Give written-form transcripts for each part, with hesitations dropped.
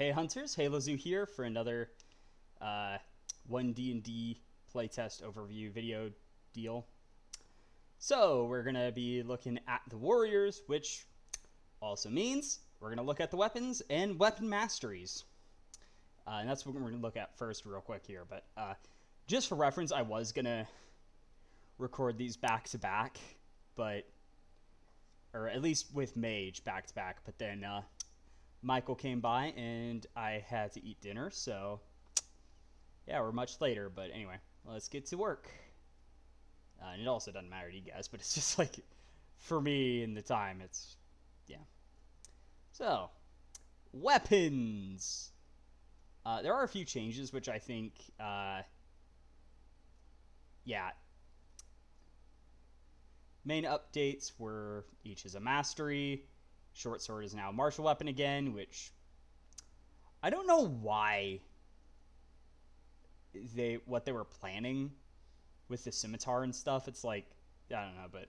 Hey Hunters, Halo Zoo here for another One D&D Playtest Overview video deal. So we're going to be looking at the Warriors, which also means we're going to look at the weapons and weapon masteries. And that's what we're going to look at first real quick here. But just for reference, I was going to record these back to back, but or at least with Mage back to back, but then Michael came by and I had to eat dinner, so yeah, we're much later, but anyway, let's get to work. And it also doesn't matter to you guys, but it's just like, for me in the time, it's, yeah. So, weapons. There are a few changes, which I think, yeah. Main updates were each is a mastery. Short sword is now a martial weapon again, which I don't know why what they were planning with the scimitar and stuff. It's like, I don't know, but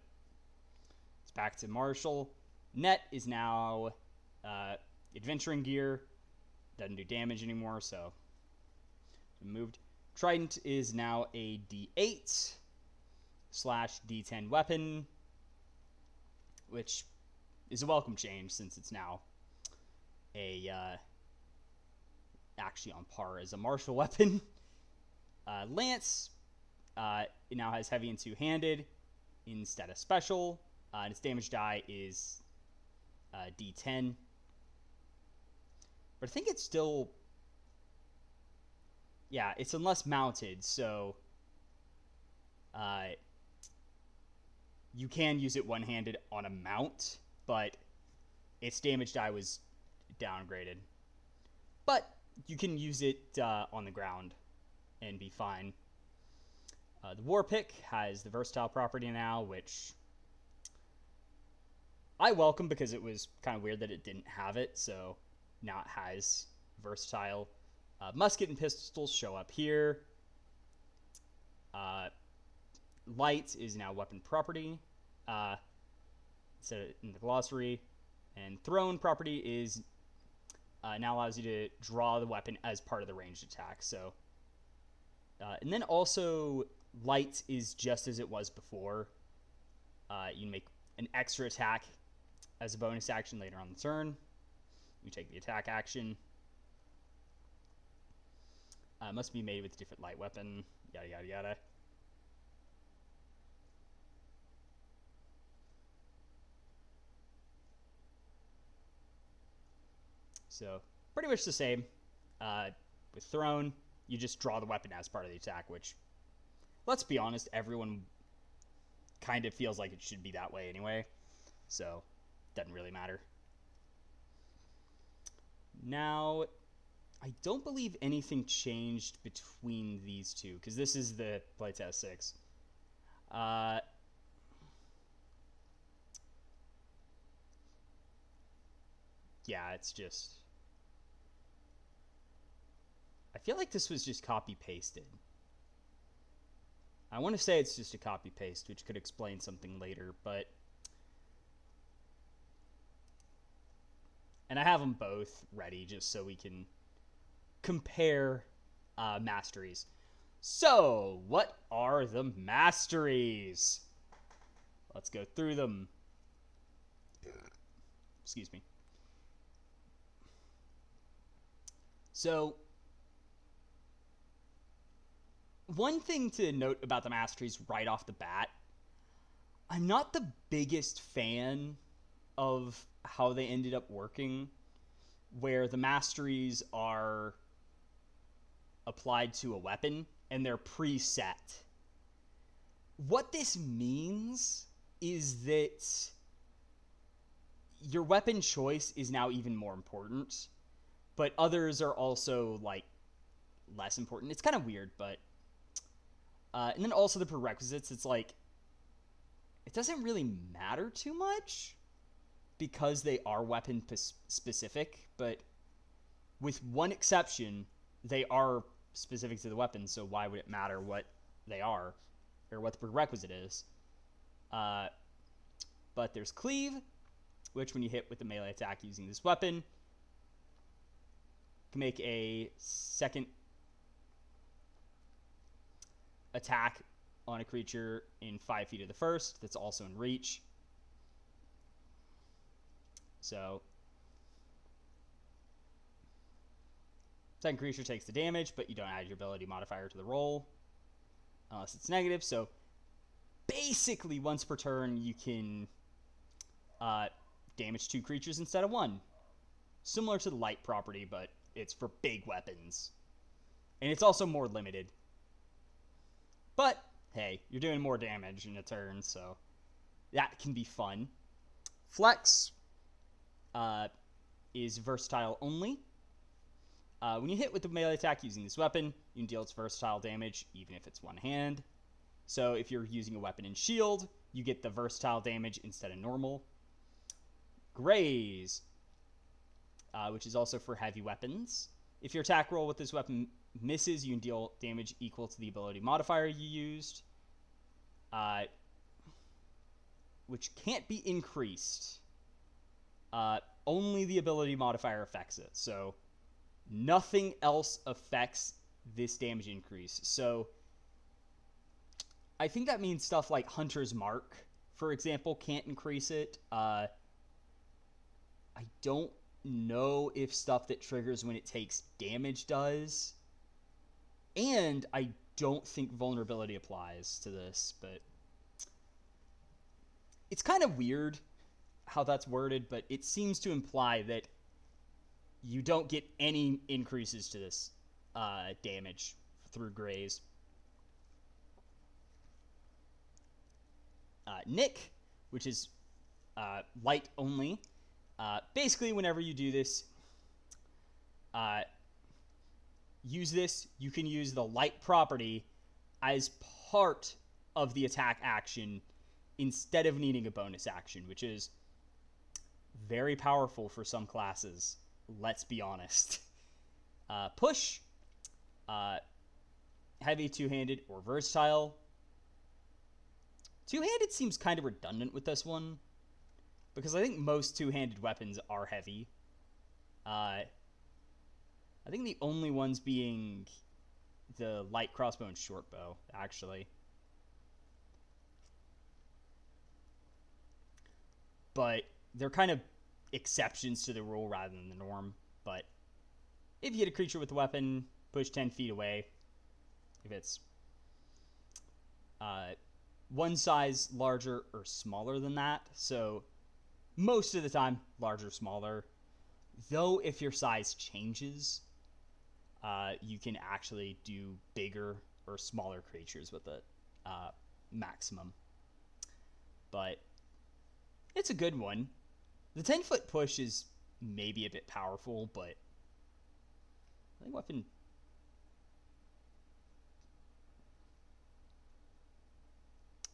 it's back to martial. Net is now adventuring gear. Doesn't do damage anymore, so moved. Trident is now a D8 / D10 weapon, which is a welcome change since it's now a actually on par as a martial weapon. Lance it now has heavy and two-handed instead of special, and its damage die is D10. But I think it's still, yeah, it's unless mounted, so you can use it one-handed on a mount, but its damage die was downgraded. But you can use it on the ground and be fine. The War Pick has the versatile property now, which I welcome because it was kind of weird that it didn't have it, so now it has versatile. Musket and pistols show up here. Light is now weapon property, instead in the glossary, and thrown property is now allows you to draw the weapon as part of the ranged attack. So, and then also light is just as it was before. You can make an extra attack as a bonus action later on the turn. You take the attack action. Must be made with a different light weapon. Yada yada yada. So, pretty much the same. With thrown, you just draw the weapon as part of the attack, which, let's be honest, everyone kind of feels like it should be that way anyway. So, doesn't really matter. Now, I don't believe anything changed between these two, because this is the Playtest 6. Yeah, it's just, I feel like this was just copy-pasted. I want to say it's just a copy-paste, which could explain something later, but... And I have them both ready just so we can compare masteries. So, what are the masteries? Let's go through them. Excuse me. So, one thing to note about the masteries right off the bat, I'm not the biggest fan of how they ended up working, where the masteries are applied to a weapon and they're preset. What this means is that your weapon choice is now even more important, but others are also, like, less important. It's kind of weird, but... and then also the prerequisites, it's like, it doesn't really matter too much because they are weapon specific, but with one exception, they are specific to the weapon, so why would it matter what they are, or what the prerequisite is? But there's Cleave, which when you hit with a melee attack using this weapon, can make a second attack on a creature in 5 feet of the first that's also in reach. So second creature takes the damage, but you don't add your ability modifier to the roll unless it's negative. So basically, once per turn, you can damage 2 creatures instead of 1. Similar to the light property, but it's for big weapons. And it's also more limited. But, hey, you're doing more damage in a turn, so that can be fun. Flex is versatile only. When you hit with the melee attack using this weapon, you can deal its versatile damage, even if it's one hand. So if you're using a weapon and shield, you get the versatile damage instead of normal. Graze, which is also for heavy weapons. If your attack roll with this weapon misses, you can deal damage equal to the ability modifier you used, which can't be increased. Only the ability modifier affects it. So nothing else affects this damage increase. So I think that means stuff like Hunter's Mark, for example, can't increase it. I don't know if stuff that triggers when it takes damage does. And I don't think vulnerability applies to this, but it's kind of weird how that's worded, but it seems to imply that you don't get any increases to this damage through Graze. Nick, which is light only. Basically, whenever you do this, use this, you can use the light property as part of the attack action instead of needing a bonus action, which is very powerful for some classes. Let's be honest. Push, heavy, two-handed, or versatile. Two-handed seems kind of redundant with this one, because I think most two-handed weapons are heavy. I think the only ones being the light crossbow and short bow, actually. But they're kind of exceptions to the rule rather than the norm. But if you hit a creature with a weapon, push 10 feet away. If it's one size larger or smaller than that. So most of the time, larger, smaller. Though if your size changes, you can actually do bigger or smaller creatures with it, maximum. But it's a good one. The 10-foot push is maybe a bit powerful, but I think weapon...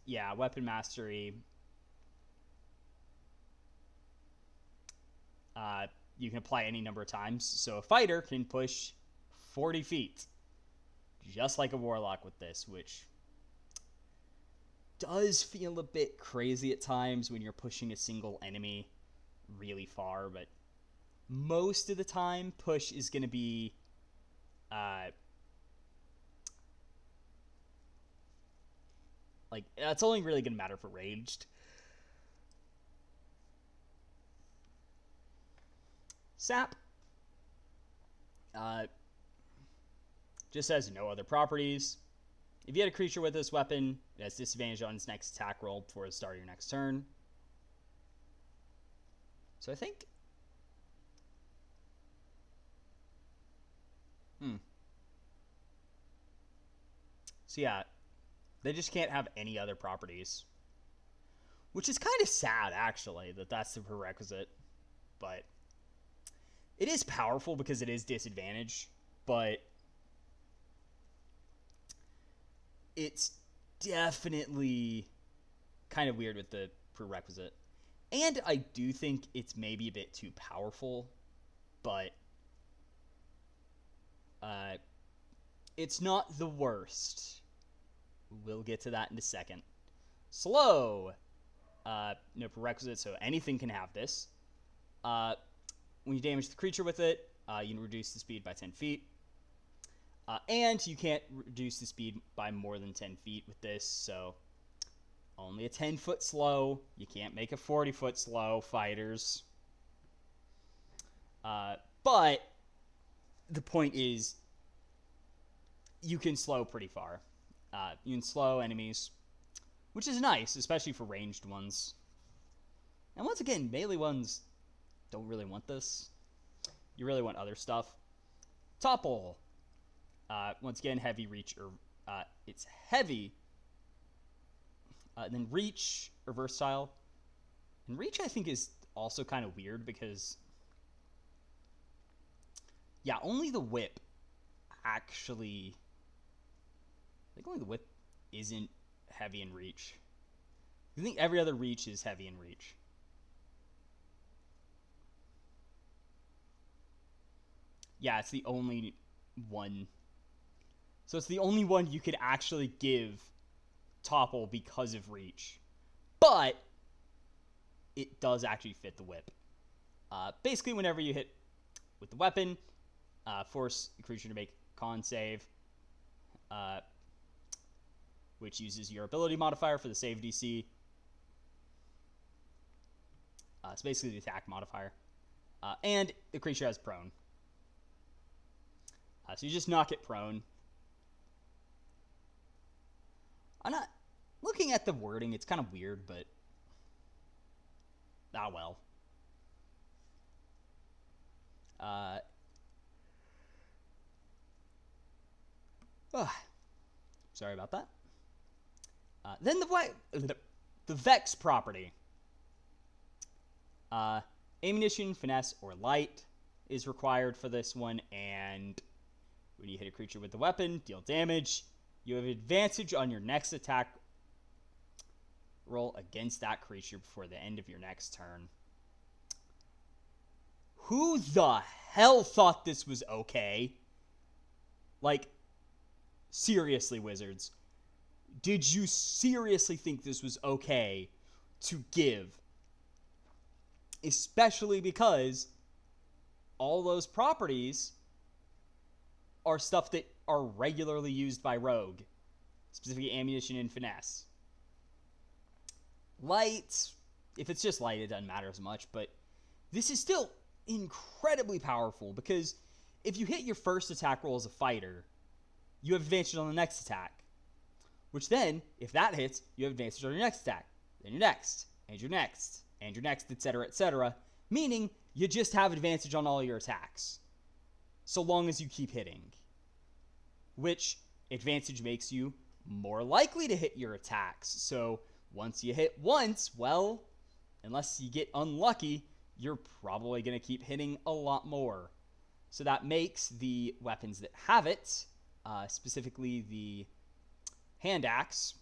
Yeah, weapon mastery. You can apply any number of times. So a fighter can push 40 feet, just like a warlock with this, which does feel a bit crazy at times when you're pushing a single enemy really far, but most of the time, push is going to be like, that's only really going to matter for ranged. Sap just has no other properties. If you had a creature with this weapon, it has disadvantage on its next attack roll before the start of your next turn. So I think... So yeah, they just can't have any other properties. Which is kind of sad, actually, that that's the prerequisite. But it is powerful because it is disadvantage, but it's definitely kind of weird with the prerequisite. And I do think it's maybe a bit too powerful, but it's not the worst. We'll get to that in a second. Slow. No prerequisite, so anything can have this. When you damage the creature with it, You can reduce the speed by 10 feet. And you can't reduce the speed by more than 10 feet with this, so only a 10-foot slow. You can't make a 40-foot slow, fighters. But the point is, you can slow pretty far. You can slow enemies, which is nice, especially for ranged ones. And once again, melee ones don't really want this. You really want other stuff. Topple. Once again, heavy reach, or it's heavy. Then reach, or versatile. And reach, I think, is also kind of weird because, yeah, only the whip actually, I think only the whip isn't heavy in reach. I think every other reach is heavy in reach. Yeah, it's the only one. So it's the only one you could actually give topple because of reach. But it does actually fit the whip. Basically, whenever you hit with the weapon, force the creature to make con save, which uses your ability modifier for the save DC. It's basically the attack modifier. And the creature has prone. So you just knock it prone. I'm not looking at the wording. It's kind of weird, but well. Sorry about that. Then the Vex property. Ammunition, finesse, or light is required for this one, and when you hit a creature with the weapon, deal damage, you have advantage on your next attack roll against that creature before the end of your next turn. Who the hell thought this was okay? Like, seriously, Wizards. Did you seriously think this was okay to give? Especially because all those properties are stuff that are regularly used by Rogue. Specifically ammunition and finesse. Light, if it's just light, it doesn't matter as much, but this is still incredibly powerful because if you hit your first attack roll as a fighter, you have advantage on the next attack. Which then, if that hits, you have advantage on your next attack, then your next, and your next, and your next, etc., meaning you just have advantage on all your attacks, so long as you keep hitting. Which advantage makes you more likely to hit your attacks. So once you hit once, well, unless you get unlucky, you're probably going to keep hitting a lot more. So that makes the weapons that have it, specifically the hand axe,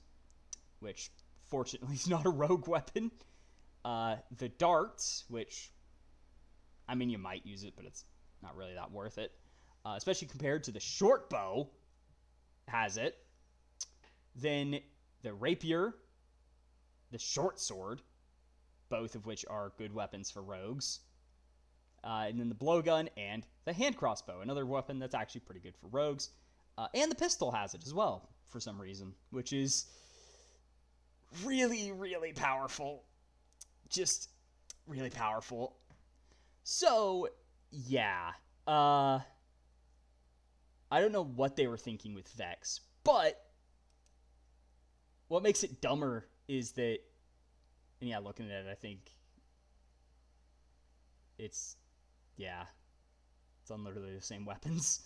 which fortunately is not a rogue weapon, the dart, which, I mean, you might use it, but it's not really that worth it, especially compared to the short bow, has it. Then the rapier, the short sword, both of which are good weapons for rogues, and then the blowgun and the hand crossbow, another weapon that's actually pretty good for rogues, and the pistol has it as well, for some reason, which is really, really powerful. Just really powerful. So, yeah. I don't know what they were thinking with Vex, but what makes it dumber is that, and yeah, looking at it, I think it's on literally the same weapons.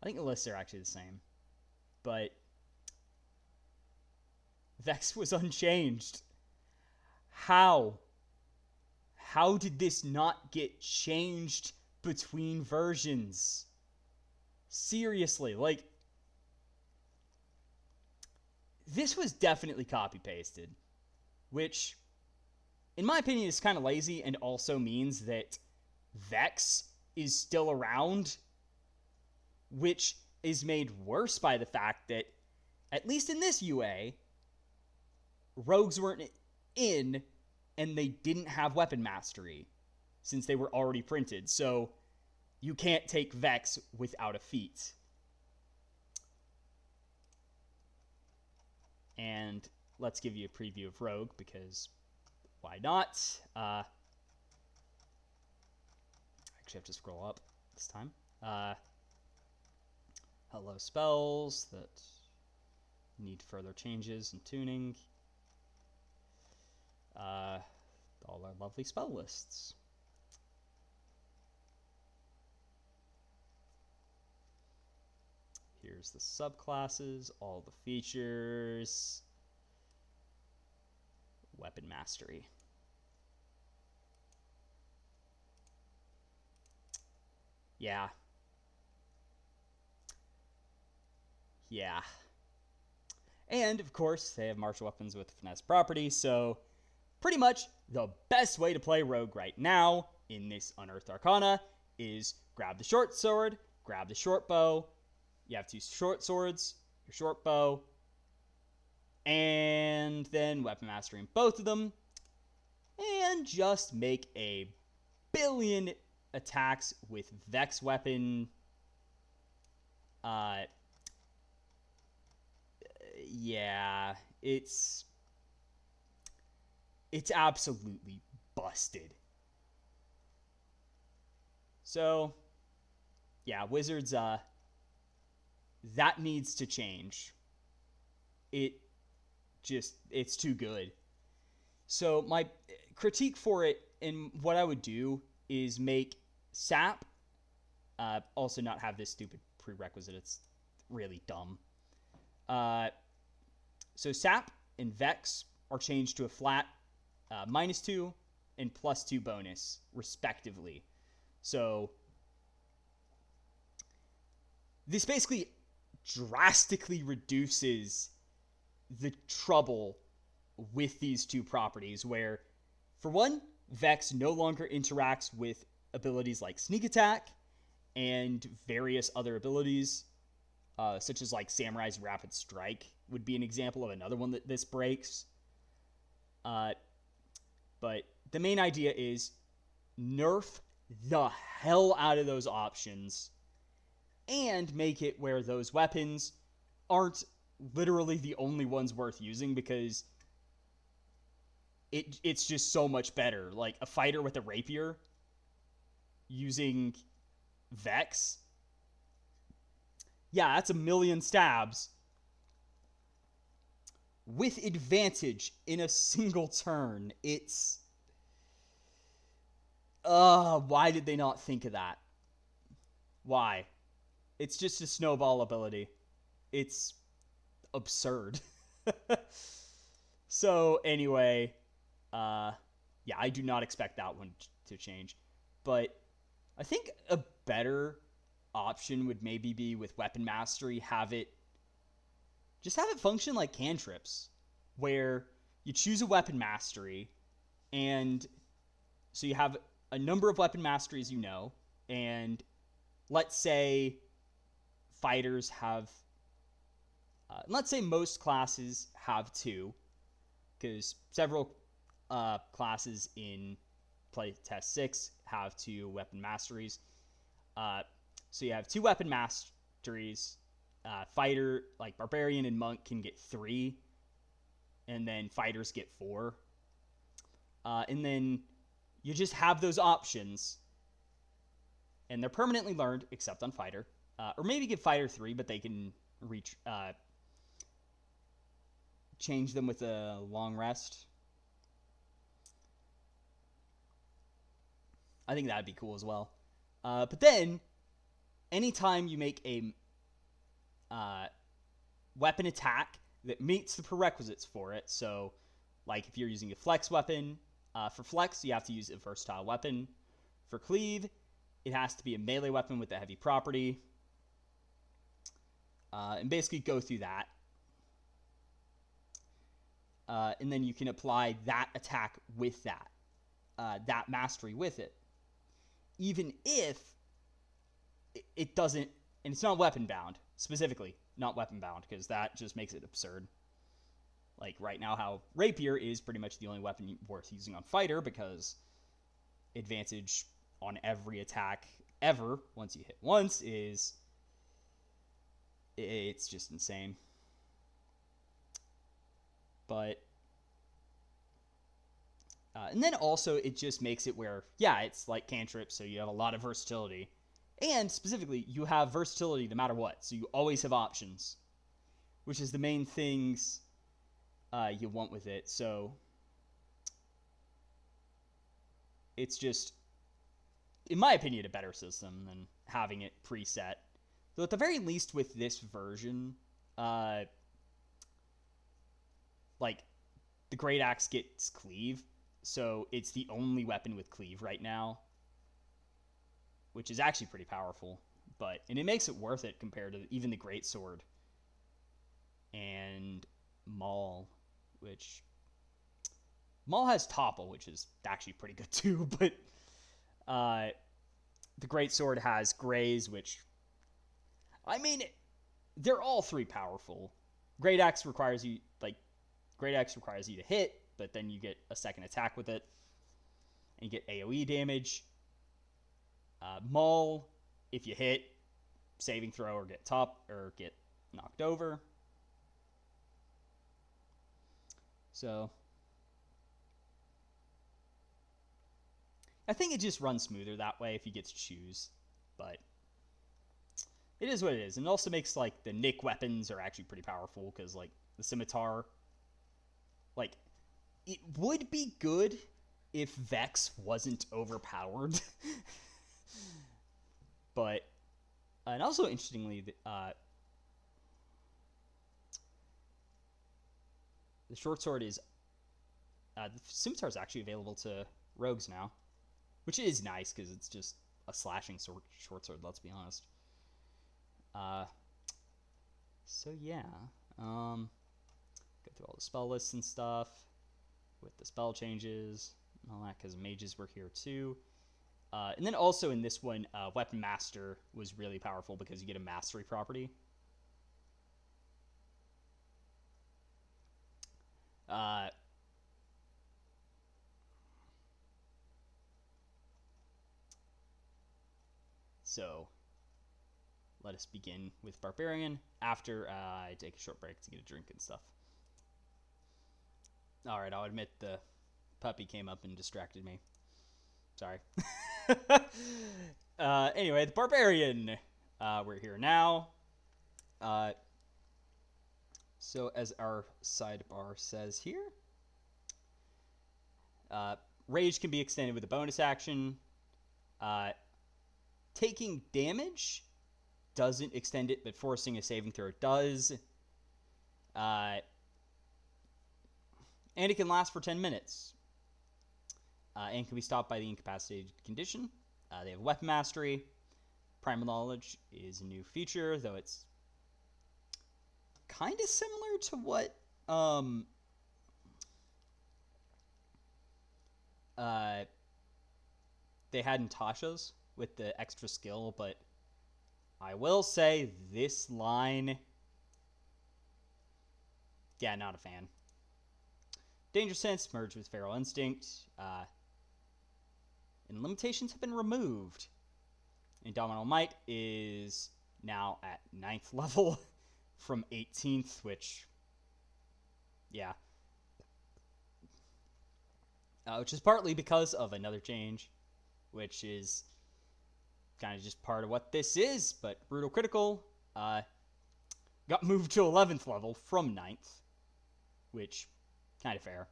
I think the lists are actually the same, but Vex was unchanged. How did this not get changed between versions? Seriously, like, this was definitely copy-pasted, which, in my opinion, is kind of lazy and also means that Vex is still around, which is made worse by the fact that, at least in this UA, rogues weren't in and they didn't have weapon mastery. since they were already printed. So you can't take Vex without a feat. And let's give you a preview of Rogue, because why not? Actually have to scroll up this time. Hello spells that need further changes and tuning. All our lovely spell lists. Here's the subclasses, all the features. Weapon mastery. Yeah. And, of course, they have martial weapons with finesse property, so pretty much the best way to play Rogue right now in this Unearthed Arcana is grab the short sword, grab the short bow. You have two short swords, your short bow, and then weapon mastery in both of them, and just make a billion attacks with Vex weapon. Yeah, it's absolutely busted. So, yeah, Wizards, that needs to change. It's too good. So my critique for it, and what I would do, is make SAP also not have this stupid prerequisite. It's really dumb. So SAP and Vex are changed to a flat -2 and +2 bonus, respectively. So this basically drastically reduces the trouble with these two properties, where, for one, Vex no longer interacts with abilities like Sneak Attack and various other abilities, such as like Samurai's Rapid Strike would be an example of another one that this breaks. But the main idea is nerf the hell out of those options and make it where those weapons aren't literally the only ones worth using, because it's just so much better. Like a fighter with a rapier using Vex, yeah, that's a million stabs with advantage in a single turn. It's why did they not think of that? Why? It's just a snowball ability. It's absurd. So anyway, yeah, I do not expect that one to change. But I think a better option would maybe be with weapon mastery, have it function like cantrips, where you choose a weapon mastery, and so you have a number of weapon masteries, and let's say fighters have, let's say most classes have 2, because several classes in Playtest 6 have 2 weapon masteries. So you have 2 weapon masteries. Fighter, like Barbarian and Monk, can get 3, and then fighters get 4. And then you just have those options, and they're permanently learned, except on fighter. Or maybe give fighter 3, but they can change them with a long rest. I think that'd be cool as well. But then, anytime you make a weapon attack that meets the prerequisites for it, so like if you're using a flex weapon, for flex you have to use a versatile weapon. For cleave, it has to be a melee weapon with a heavy property. And basically go through that. And then you can apply that attack with that mastery with it. Even if it doesn't, and it's not weapon bound, specifically not weapon bound, because that just makes it absurd. Like right now, how rapier is pretty much the only weapon worth using on fighter, because advantage on every attack ever once you hit once is it's just insane. But and then also it just makes it where, yeah, it's like cantrip, so you have a lot of versatility. And specifically, you have versatility no matter what, so you always have options, which is the main things you want with it. So it's just, in my opinion, a better system than having it preset. Though at the very least with this version, like, the Great Axe gets cleave, so it's the only weapon with cleave right now, which is actually pretty powerful. And it makes it worth it compared to even the Great Sword and Maul, which Maul has topple, which is actually pretty good too. But the Great Sword has graze, which, I mean, they're all three powerful. Great Axe requires you to hit, but then you get a second attack with it, and you get AoE damage. Maul, if you hit, saving throw or get knocked over. So I think it just runs smoother that way if you get to choose, but it is what it is. And it also makes, like, the Nick weapons are actually pretty powerful, because, like, the scimitar, like, it would be good if Vex wasn't overpowered. But, and also interestingly, the short sword is, the scimitar is actually available to rogues now, which is nice because it's just a slashing short sword, let's be honest. So yeah, go through all the spell lists and stuff with the spell changes and all that, because mages were here too. And then also in this one, Weapon Master was really powerful because you get a mastery property. So let us begin with Barbarian after I take a short break to get a drink and stuff. Alright, I'll admit the puppy came up and distracted me. Sorry. Anyway, the Barbarian. We're here now. So as our sidebar says here, Rage can be extended with a bonus action. Taking damage doesn't extend it, but forcing a saving throw does. And it can last for 10 minutes. And can be stopped by the incapacitated condition. They have Weapon Mastery. Primal Knowledge is a new feature, though it's kind of similar to what they had in Tasha's with the extra skill, but I will say this line, yeah, not a fan. Danger Sense merged with Feral Instinct, and limitations have been removed. Indomitable Might is now at 9th level from 18th, which, yeah. Which is partly because of another change, which is kind of just part of what this is, but Brutal Critical got moved to 11th level from 9th, which, kind of fair.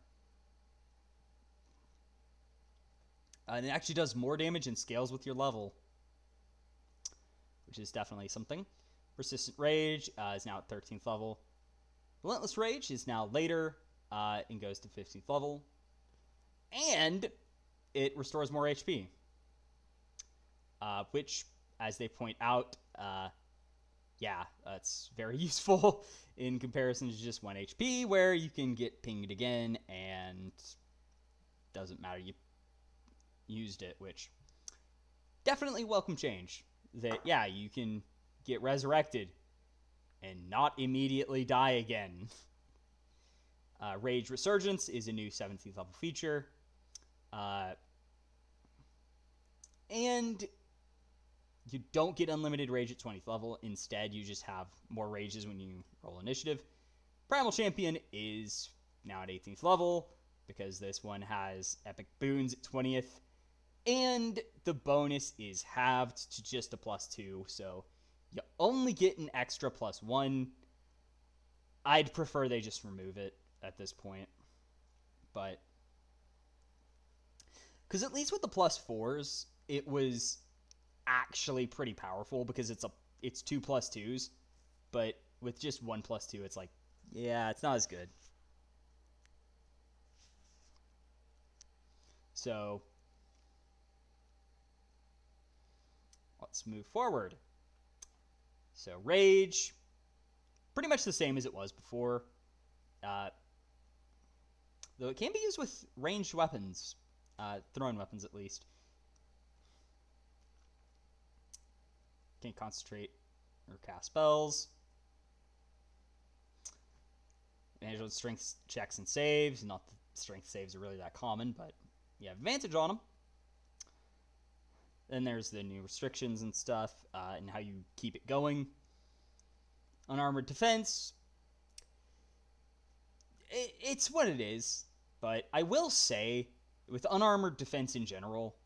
And it actually does more damage and scales with your level, which is definitely something. Persistent Rage is now at 13th level. Relentless Rage is now later and goes to 15th level. And it restores more HP. Which, as they point out, yeah, that's very useful in comparison to just 1 HP, where you can get pinged again and doesn't matter, you used it, which definitely welcome change. That, yeah, you can get resurrected and not immediately die again. Rage Resurgence is a new 17th level feature. And you don't get unlimited rage at 20th level. Instead, you just have more rages when you roll initiative. Primal Champion is now at 18th level because this one has epic boons at 20th. And the bonus is halved to just a +2, so you only get an extra +1. I'd prefer they just remove it at this point. But because at least with the +4s, it was actually pretty powerful because it's 2 +2s, but with just 1 +2, it's like, yeah, it's not as good. So let's move forward. So rage, pretty much the same as it was before, though it can be used with ranged weapons, thrown weapons at least. Can't concentrate or cast spells. Advantage on strength checks and saves. Not that strength saves are really that common, but you have advantage on them. Then there's the new restrictions and stuff, and how you keep it going. Unarmored defense. It's what it is, but I will say, with unarmored defense in general,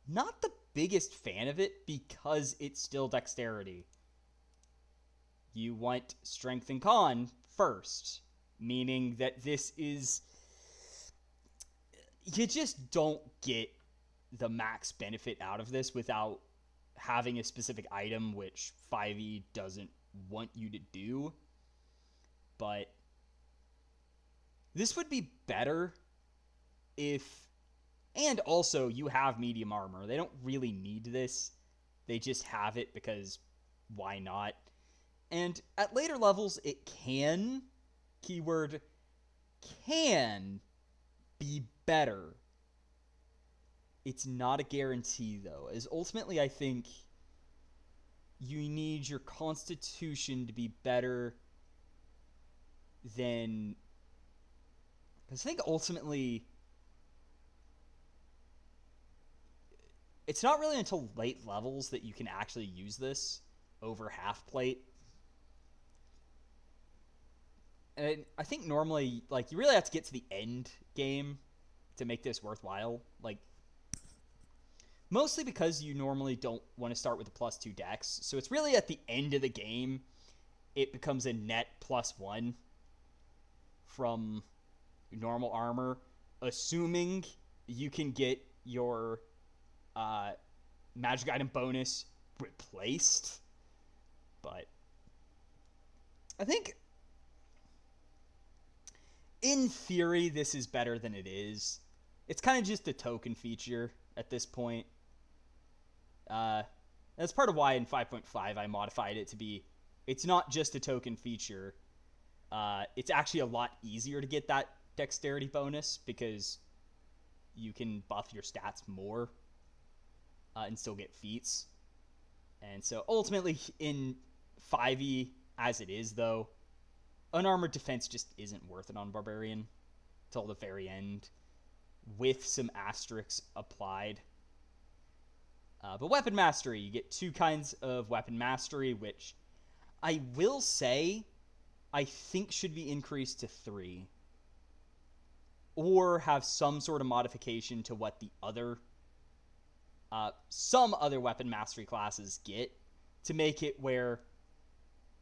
not the biggest fan of it because it's still dexterity. You want strength and con first, meaning that this is... You just don't get the max benefit out of this without having a specific item, which 5e doesn't want you to do. But this would be better if... And also, you have medium armor. They don't really need this. They just have it because why not? And at later levels, it can, keyword, can be better. It's not a guarantee, though, as ultimately I think you need your constitution to be better than... Because I think ultimately... It's not really until late levels that you can actually use this over half plate. And I think normally, like, you really have to get to the end game to make this worthwhile. Like, mostly because you normally don't want to start with a +2 dex. So it's really at the end of the game, it becomes a net +1 from normal armor, assuming you can get your magic item bonus replaced. But I think in theory this is better than it is. It's kind of just a token feature at this point. That's part of why in 5.5 I modified it to be, it's not just a token feature. It's actually a lot easier to get that dexterity bonus because you can buff your stats more and still get feats. And so ultimately in 5e as it is, though, unarmored defense just isn't worth it on Barbarian till the very end with some asterisks applied. But weapon mastery, you get 2 kinds of weapon mastery, which I will say I think should be increased to 3. Or have some sort of modification to what the other some other weapon mastery classes get to make it where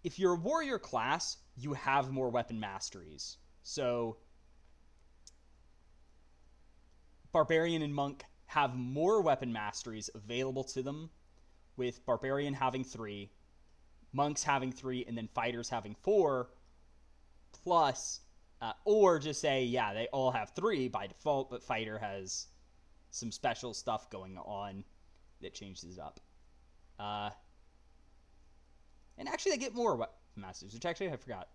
if you're a warrior class, you have more weapon masteries. So Barbarian and Monk have more weapon masteries available to them, with Barbarian having 3, Monks having 3, and then Fighters having 4, plus, or just say, yeah, they all have 3 by default, but Fighter has some special stuff going on that changes it up. And actually, they get more weapon masters, which actually I forgot.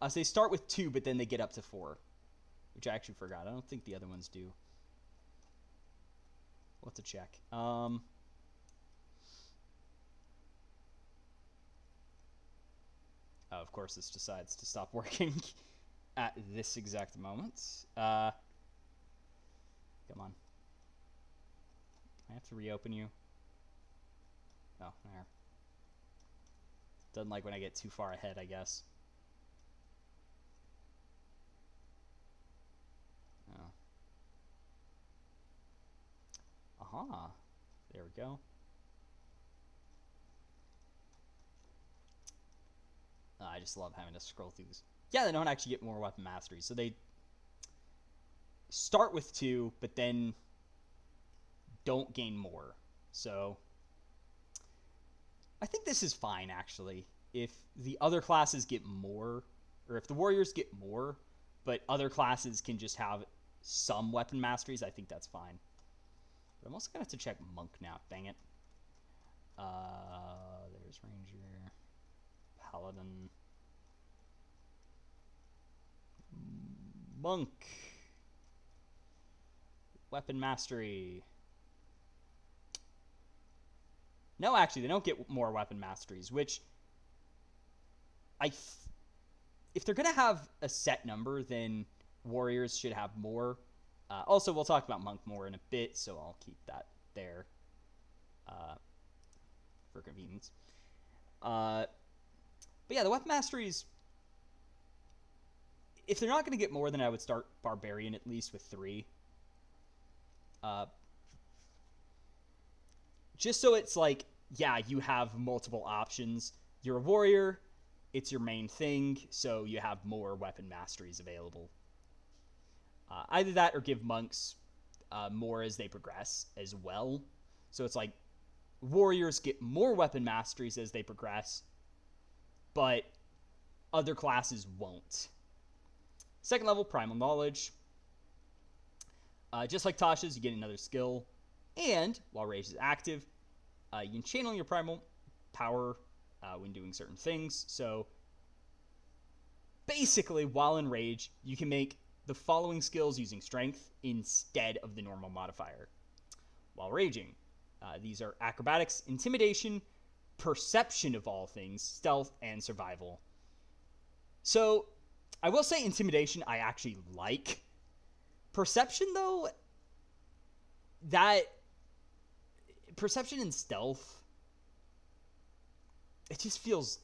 So they start with 2, but then they get up to 4, which I actually forgot. I don't think the other ones do. We'll have to check. Oh, of course, this decides to stop working at this exact moment. Come on. I have to reopen you? Oh, there. Doesn't like when I get too far ahead, I guess. Oh. Aha. There we go. I just love having to scroll through this. Yeah, they don't actually get more weapon mastery. So they start with 2, but then don't gain more. So I think this is fine, actually. If the other classes get more, or if the warriors get more, but other classes can just have some weapon masteries, I think that's fine. But I'm also going to have to check monk now. Dang it. There's ranger, paladin, monk, weapon mastery. No, actually, they don't get more weapon masteries, which if they're going to have a set number, then warriors should have more. Also, we'll talk about monk more in a bit, so I'll keep that there for convenience. But yeah, the weapon masteries, if they're not going to get more, then I would start Barbarian at least with 3. Just so it's like, yeah, you have multiple options. You're a warrior, it's your main thing, so you have more weapon masteries available. Either that or give monks more as they progress as well. So it's like warriors get more weapon masteries as they progress, but other classes won't. Second level, primal knowledge. Just like Tasha's, you get another skill. And while rage is active, you can channel your primal power when doing certain things. So basically, while in rage, you can make the following skills using strength instead of the normal modifier while raging. These are acrobatics, intimidation, perception of all things, stealth, and survival. So I will say intimidation I actually like. Perception, though, that perception and stealth, it just feels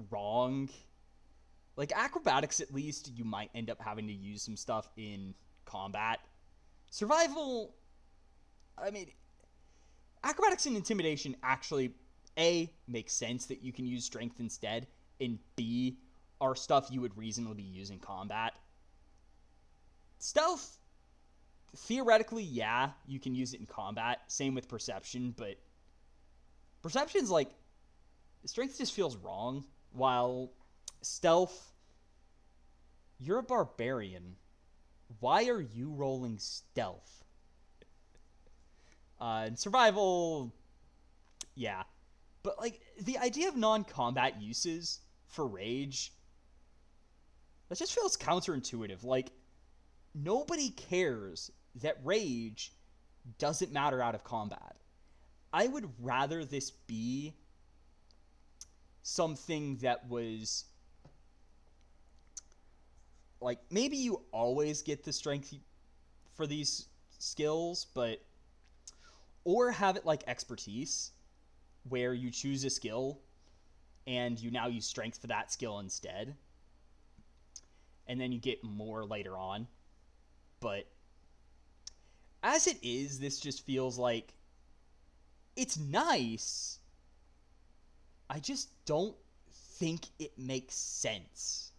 wrong. Like acrobatics, at least you might end up having to use some stuff in combat. Survival, I mean, acrobatics and intimidation actually, A, makes sense that you can use strength instead, and B, are stuff you would reasonably use in combat. Stealth, theoretically, yeah, you can use it in combat. Same with perception, but perception's like, strength just feels wrong, while stealth, you're a barbarian. Why are you rolling stealth? And survival, yeah. But, like, the idea of non-combat uses for rage, that just feels counterintuitive. Like, nobody cares that rage doesn't matter out of combat. I would rather this be something that was like, maybe you always get the strength for these skills, but or have it like expertise where you choose a skill and you now use strength for that skill instead, and then you get more later on. But as it is, this just feels like it's nice. I just don't think it makes sense,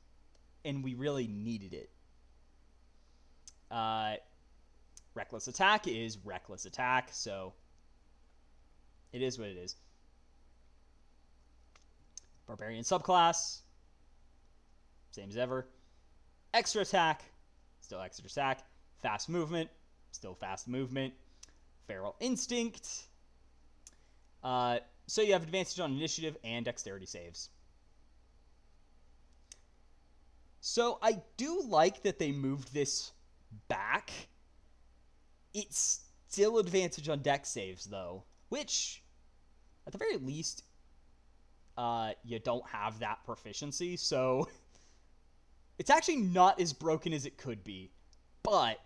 and we really needed it. Reckless attack is reckless attack, so it is what it is. Barbarian subclass, same as ever. Extra attack, still extra attack. Fast movement, still fast movement. Feral instinct. So you have advantage on initiative and dexterity saves. So I do like that they moved this back. It's still advantage on dex saves, though, which, at the very least, you don't have that proficiency, so it's actually not as broken as it could be. But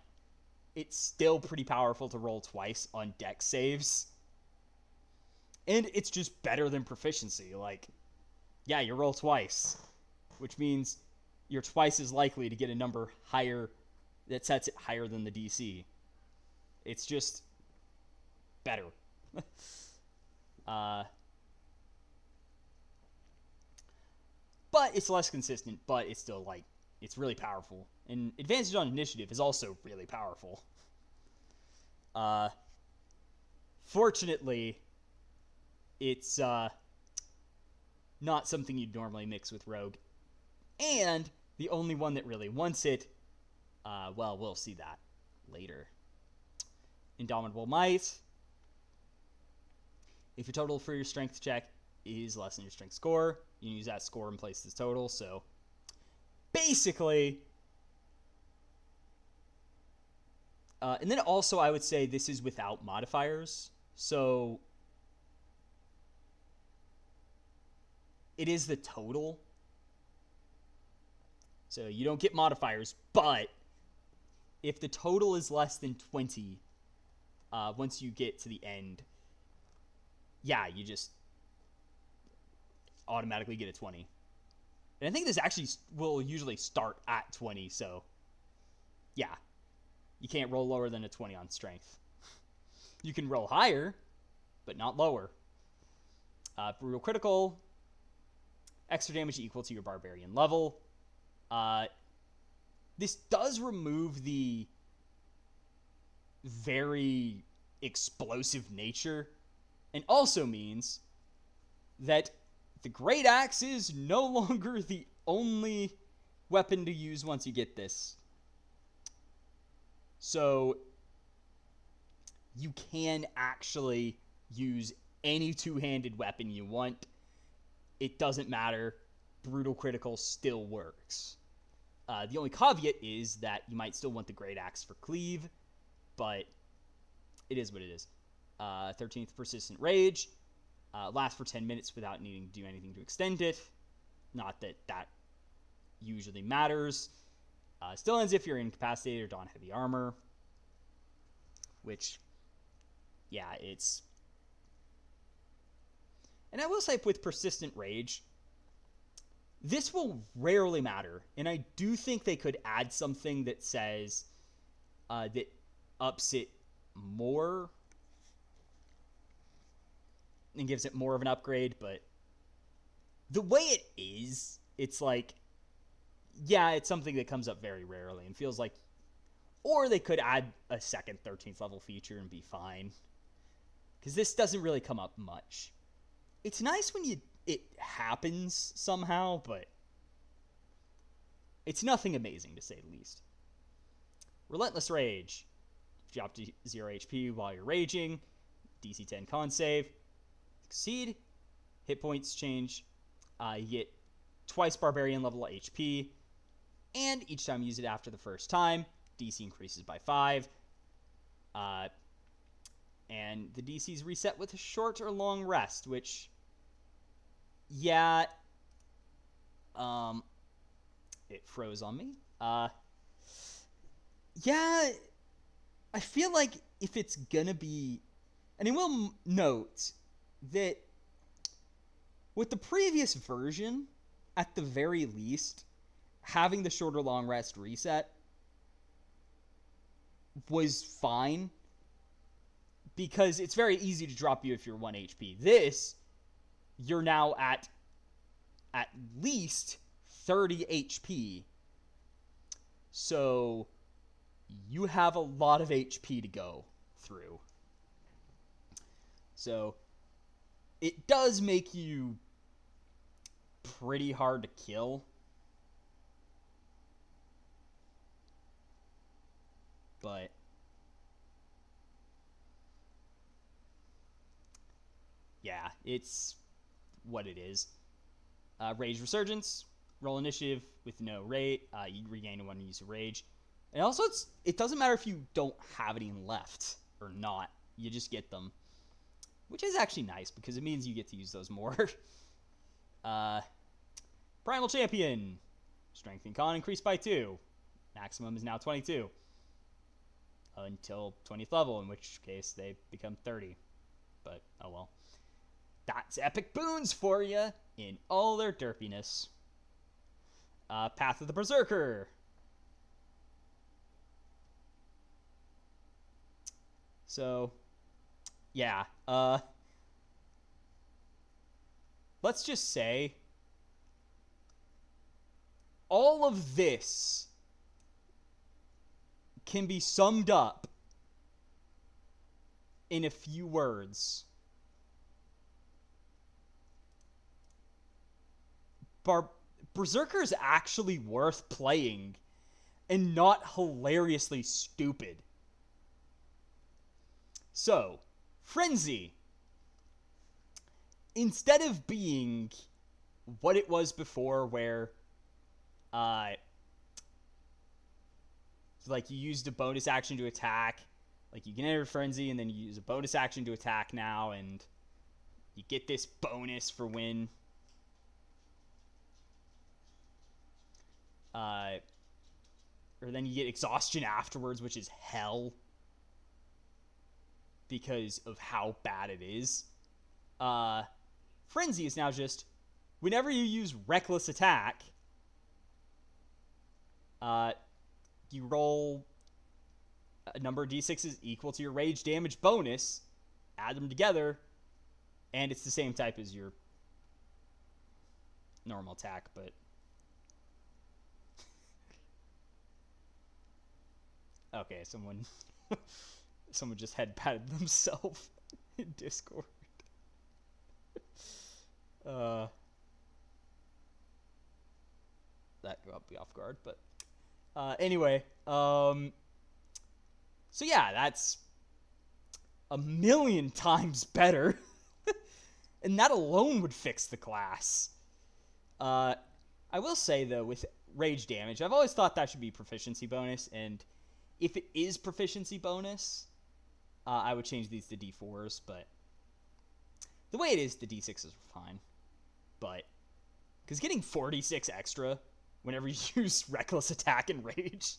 it's still pretty powerful to roll twice on dex saves. And it's just better than proficiency. Like, yeah, you roll twice, which means you're twice as likely to get a number higher that sets it higher than the DC. It's just better. But it's less consistent, but it's still, like, it's really powerful. And advantage on initiative is also really powerful. Fortunately, it's not something you'd normally mix with Rogue. And the only one that really wants it, well, we'll see that later. Indomitable Might. If your total for your strength check is less than your strength score, you can use that score in place of the total. So basically, and then also I would say this is without modifiers. So it is the total. So you don't get modifiers, but if the total is less than 20, once you get to the end, yeah, you just automatically get a 20. And I think this actually will usually start at 20, so yeah. You can't roll lower than a 20 on strength. You can roll higher, but not lower. Brutal critical, extra damage equal to your barbarian level. This does remove the very explosive nature, and also means that the Great Axe is no longer the only weapon to use once you get this. So you can actually use any two-handed weapon you want. It doesn't matter. Brutal critical still works. The only caveat is that you might still want the Great Axe for cleave, but it is what it is. 13th Persistent Rage. Lasts for 10 minutes without needing to do anything to extend it. Not that that usually matters. Still ends if you're incapacitated or don heavy armor. Which, yeah, it's... And I will say with Persistent Rage, this will rarely matter. And I do think they could add something that says that ups it more and gives it more of an upgrade, but the way it is, it's like, yeah, it's something that comes up very rarely and feels like, or they could add a second 13th level feature and be fine, because this doesn't really come up much. It's nice when it happens somehow, but it's nothing amazing to say the least. Relentless Rage. Drop to 0 HP while you're raging. DC 10 con save. Succeed. Hit points change. You get twice Barbarian level HP. And each time you use it after the first time, DC increases by 5. And the DC's reset with a short or long rest, which, yeah, it froze on me. Yeah, I feel like if it's gonna be, and I will note that with the previous version, at the very least, having the short or long rest reset was fine, because it's very easy to drop you if you're 1 HP. This, you're now at least 30 HP. So you have a lot of HP to go through. So it does make you pretty hard to kill. But yeah, it's what it is. Rage Resurgence. Roll initiative with no rate. You regain one use of rage. And also, it doesn't matter if you don't have any left or not. You just get them. Which is actually nice, because it means you get to use those more. Primal Champion. Strength and Con increased by 2. Maximum is now 22. until 20th level, in which case they become 30. But, oh well. That's epic boons for you in all their derpiness. Path of the Berserker. So, yeah. Let's just say all of this can be summed up in a few words. Berserker is actually worth playing and not hilariously stupid. So, Frenzy, instead of being what it was before, where like you used a bonus action to attack, like you can enter Frenzy and then you use a bonus action to attack now, and you get this bonus for when or then you get exhaustion afterwards, which is hell because of how bad it is. Frenzy is now just whenever you use reckless attack, you roll a number of d6s equal to your rage damage bonus, add them together, and it's the same type as your normal attack, but okay, someone just head patted themselves in Discord. That got me off guard, but anyway, so yeah, that's a million times better, and that alone would fix the class. I will say though, with rage damage, I've always thought that should be proficiency bonus, and if it is proficiency bonus, I would change these to D4s, but the way it is, the D6s are fine. But, because getting 46 extra whenever you use reckless attack and rage,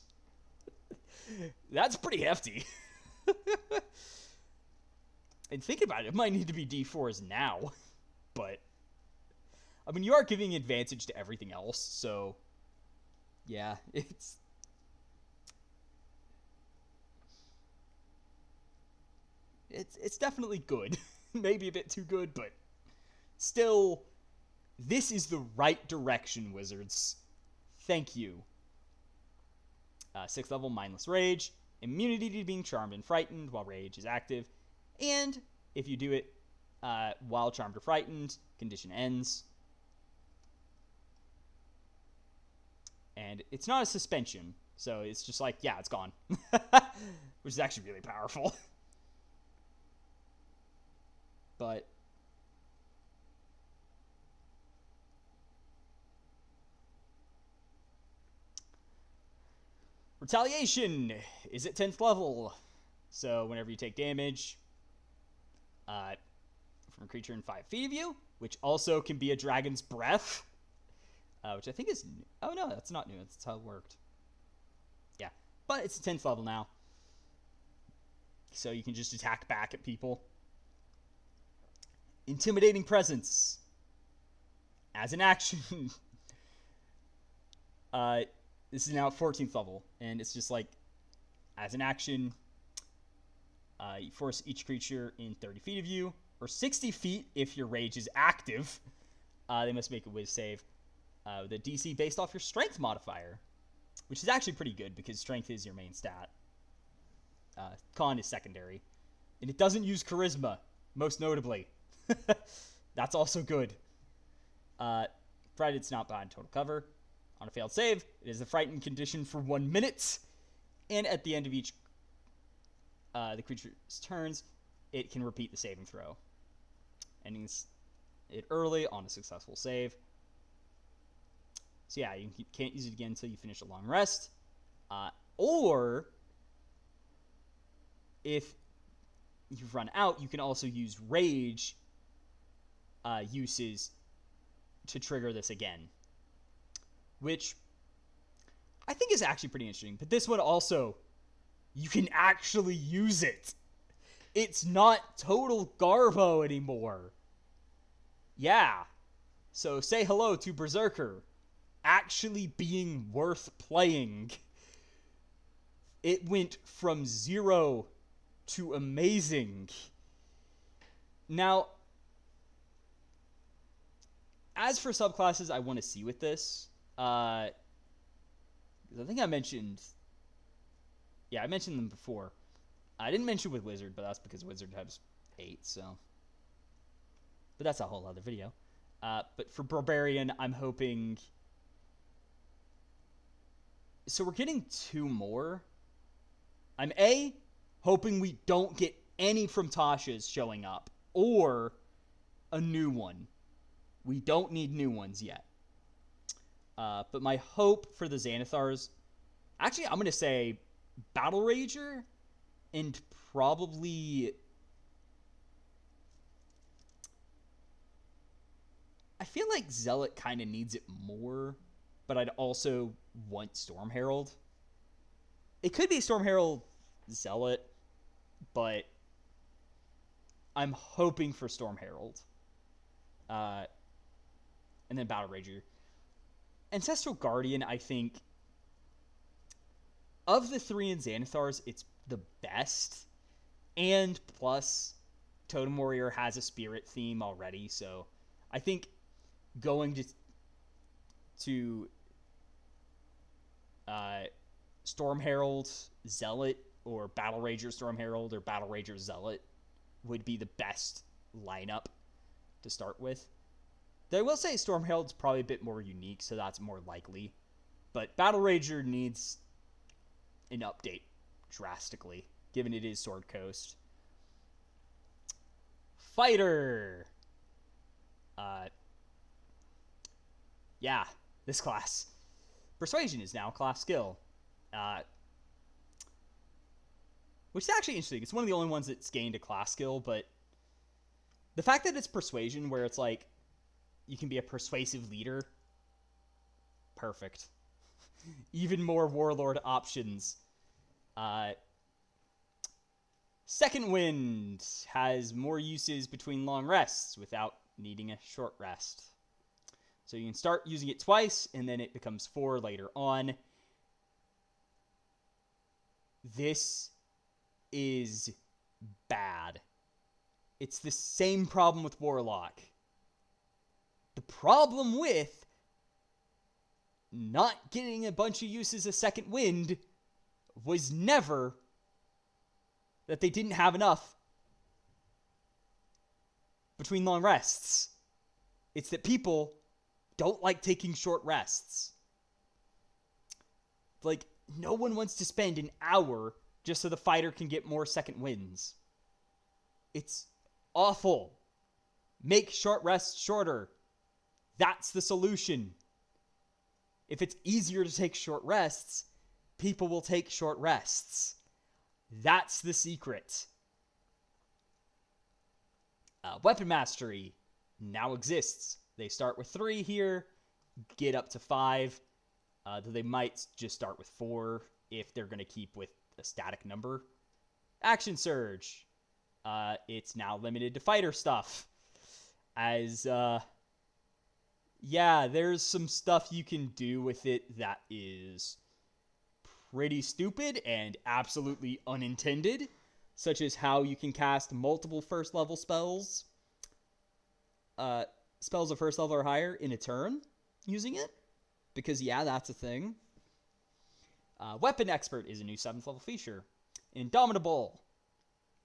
that's pretty hefty. And think about it, it might need to be D4s now, but, I mean, you are giving advantage to everything else, so, yeah, it's definitely good. Maybe a bit too good, but still, this is the right direction, Wizards. Thank you. 6th level, Mindless Rage. Immunity to being charmed and frightened while rage is active. And if you do it while charmed or frightened, condition ends. And it's not a suspension, so it's just like, yeah, it's gone. Which is actually really powerful. But Retaliation is at 10th level. So whenever you take damage from a creature in 5 feet of you, which also can be a dragon's breath, which I think is... Oh, no, that's not new. That's how it worked. Yeah, but it's 10th level now. So you can just attack back at people. Intimidating Presence. As an action. This is now at 14th level. And it's just like, as an action, you force each creature in 30 feet of you, or 60 feet if your rage is active. They must make a whiz save. With a DC based off your strength modifier, which is actually pretty good because strength is your main stat. Con is secondary. And it doesn't use charisma, most notably. That's also good. Provided it's not behind total cover. On a failed save, it is a frightened condition for 1 minute. And at the end of each the creature's turns, it can repeat the saving throw. Ending it early on a successful save. So yeah, you can't use it again until you finish a long rest. Or, if you've run out, you can also use rage uses to trigger this again. Which I think is actually pretty interesting. But this one also You can actually use it. It's not total garbo anymore. Yeah. So say hello to Berserker actually being worth playing. It went from 0 to amazing. Now, as for subclasses I want to see with this, I think I mentioned them before. I didn't mention with Wizard, but that's because Wizard has 8, so. But that's a whole other video. But for Barbarian, I'm hoping. So we're getting 2 more. I'm hoping we don't get any from Tasha's showing up, or a new one. We don't need new ones yet. But my hope for the Xanathars, actually, I'm going to say Battle Rager and probably. I feel like Zealot kind of needs it more, but I'd also want Storm Herald. It could be Storm Herald Zealot, but I'm hoping for Storm Herald. And then Battle Rager. Ancestral Guardian, I think, of the 3 in Xanathars, it's the best. And plus, Totem Warrior has a spirit theme already, so I think going to Storm Herald Zealot, or Battle Rager Storm Herald, or Battle Rager Zealot would be the best lineup to start with. Though I will say Storm Herald's probably a bit more unique, so that's more likely. But Battle Rager needs an update drastically, given it is Sword Coast. Fighter! Yeah, this class. Persuasion is now a class skill. Which is actually interesting. It's one of the only ones that's gained a class skill, but the fact that it's Persuasion, where it's like, you can be a persuasive leader, perfect. Even more Warlord options. Second Wind has more uses between long rests without needing a short rest. So you can start using it twice, and then it becomes 4 later on. This is bad. It's the same problem with Warlock. The problem with not getting a bunch of uses of Second Wind was never that they didn't have enough between long rests. It's that people don't like taking short rests. Like, no one wants to spend an hour just so the fighter can get more second winds. It's awful. Make short rests shorter. That's the solution. If it's easier to take short rests, people will take short rests. That's the secret. Weapon Mastery now exists. They start with 3 here, get up to 5. Though they might just start with 4 if they're going to keep with a static number. Action Surge. It's now limited to fighter stuff. As, yeah, there's some stuff you can do with it that is pretty stupid and absolutely unintended, such as how you can cast multiple first level spells, spells of first level or higher in a turn using it, because yeah, that's a thing. Weapon Expert is a new 7th level feature. Indomitable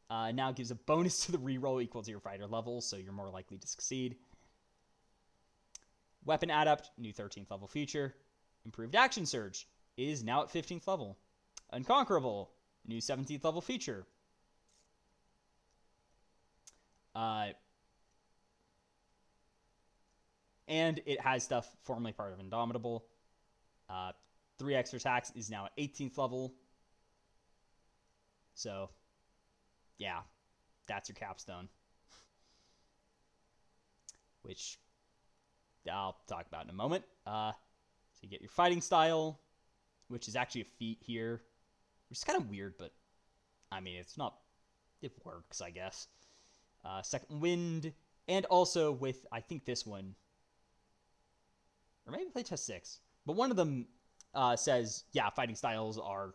now gives a bonus to the reroll equal to your fighter level, so you're more likely to succeed. Weapon Adept, new 13th level feature. Improved Action Surge is now at 15th level. Unconquerable, new 17th level feature. And it has stuff formerly part of Indomitable. 3 extra attacks is now at 18th level. So, yeah, that's your capstone. Which I'll talk about in a moment. So you get your fighting style, which is actually a feat here, which is kind of weird, but I mean, it's not... It works, I guess. Second Wind, and also with, I think this one, or maybe Playtest 6, but one of them says, yeah, fighting styles are,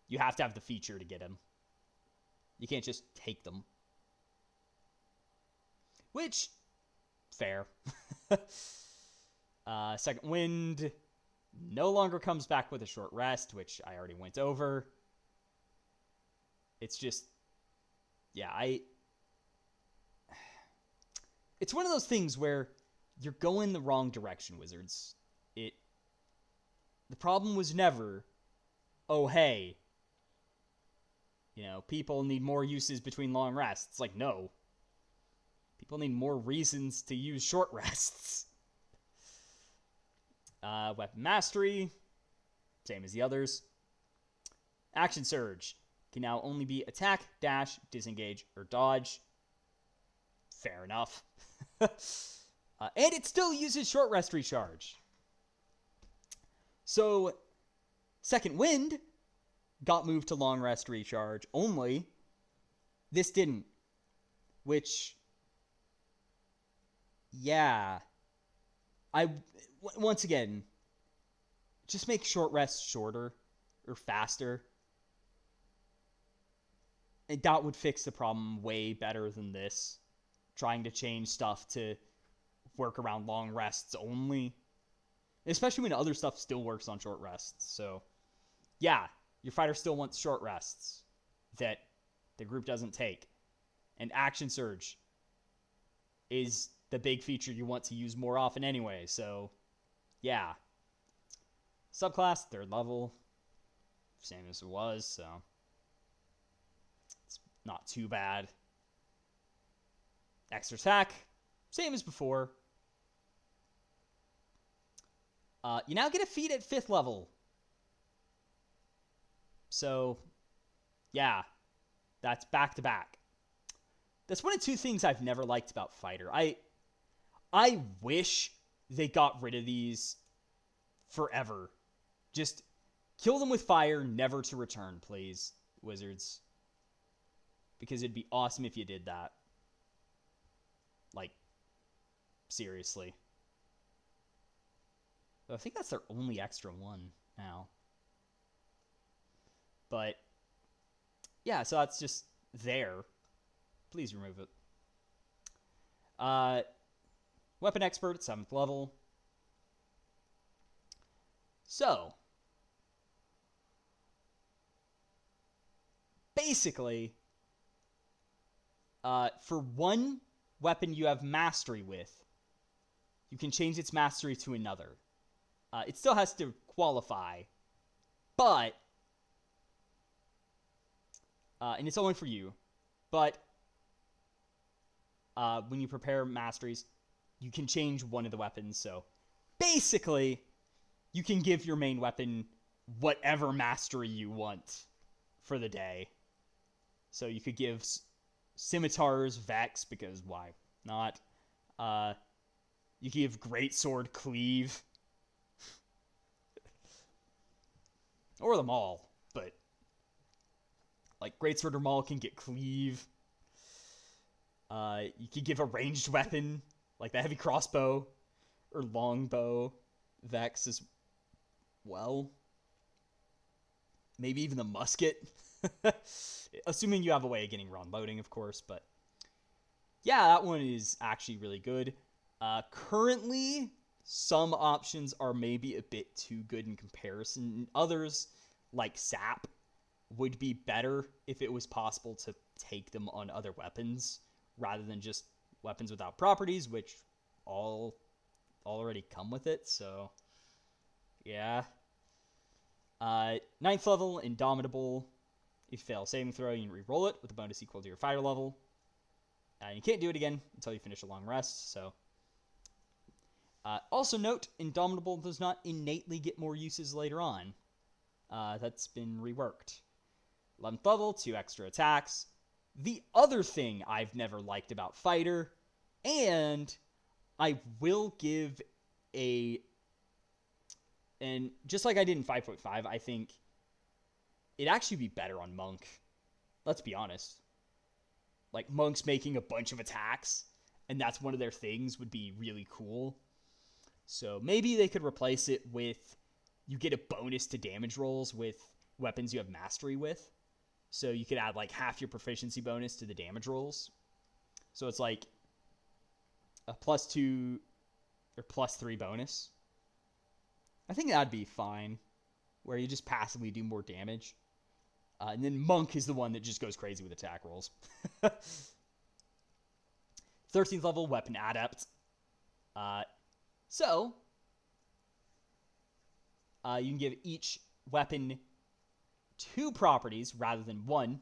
you have to have the feature to get them. You can't just take them. Which, fair. Second Wind no longer comes back with a short rest, which I already went over. It's just, yeah, it's one of those things where you're going the wrong direction, Wizards. The problem was never, oh, hey, people need more uses between long rests. It's like, no. People need more reasons to use short rests. Weapon Mastery, same as the others. Action Surge can now only be attack, dash, disengage, or dodge. Fair enough. And it still uses short rest recharge. So, Second Wind got moved to long rest recharge only. This didn't. Which, yeah. Once again, just make short rest shorter or faster. And that would fix the problem way better than this. Trying to change stuff to work around long rests only. Especially when other stuff still works on short rests. So, yeah, your fighter still wants short rests that the group doesn't take. And Action Surge is the big feature you want to use more often anyway. So, yeah. Subclass, 3rd level. Same as it was, so it's not too bad. Extra attack, same as before. You now get a feat at 5th level. So, yeah, that's back to back. That's one of 2 things I've never liked about Fighter. I wish they got rid of these forever. Just kill them with fire, never to return, please, Wizards. Because it'd be awesome if you did that. Like, seriously. I think that's their only extra one now. But, yeah, so that's just there. Please remove it. Weapon Expert at 7th level. So, basically, for one weapon you have mastery with, you can change its mastery to another. It still has to qualify, but, and it's only for you, but when you prepare masteries, you can change one of the weapons. So basically, you can give your main weapon whatever mastery you want for the day. So you could give scimitars Vex, because why not? You could give Greatsword Cleave. Or them all, but like Greatsword or Maul can get Cleave. You could give a ranged weapon, like the heavy crossbow or longbow Vex as well. Maybe even the musket. Assuming you have a way of getting run loading, of course, but yeah, that one is actually really good. Currently, some options are maybe a bit too good in comparison. Others, like Sap, would be better if it was possible to take them on other weapons rather than just weapons without properties, which all already come with it, so yeah. 9th level, Indomitable. If you fail a saving throw, you can re-roll it with a bonus equal to your fighter level. You can't do it again until you finish a long rest, so... also note, Indomitable does not innately get more uses later on. That's been reworked. 11th level, 2 extra attacks. The other thing I've never liked about Fighter, and I will give and just like I did in 5.5, I think it'd actually be better on Monk. let's be honest. Like, monks making a bunch of attacks, and that's one of their things, would be really cool. So maybe they could replace it with, you get a bonus to damage rolls with weapons you have mastery with. So you could add like half your proficiency bonus to the damage rolls. So it's like a +2 or +3 bonus. I think that'd be fine, where you just passively do more damage. And then monk is the one that just goes crazy with attack rolls. 13th level weapon adept. So you can give each weapon 2 properties rather than 1.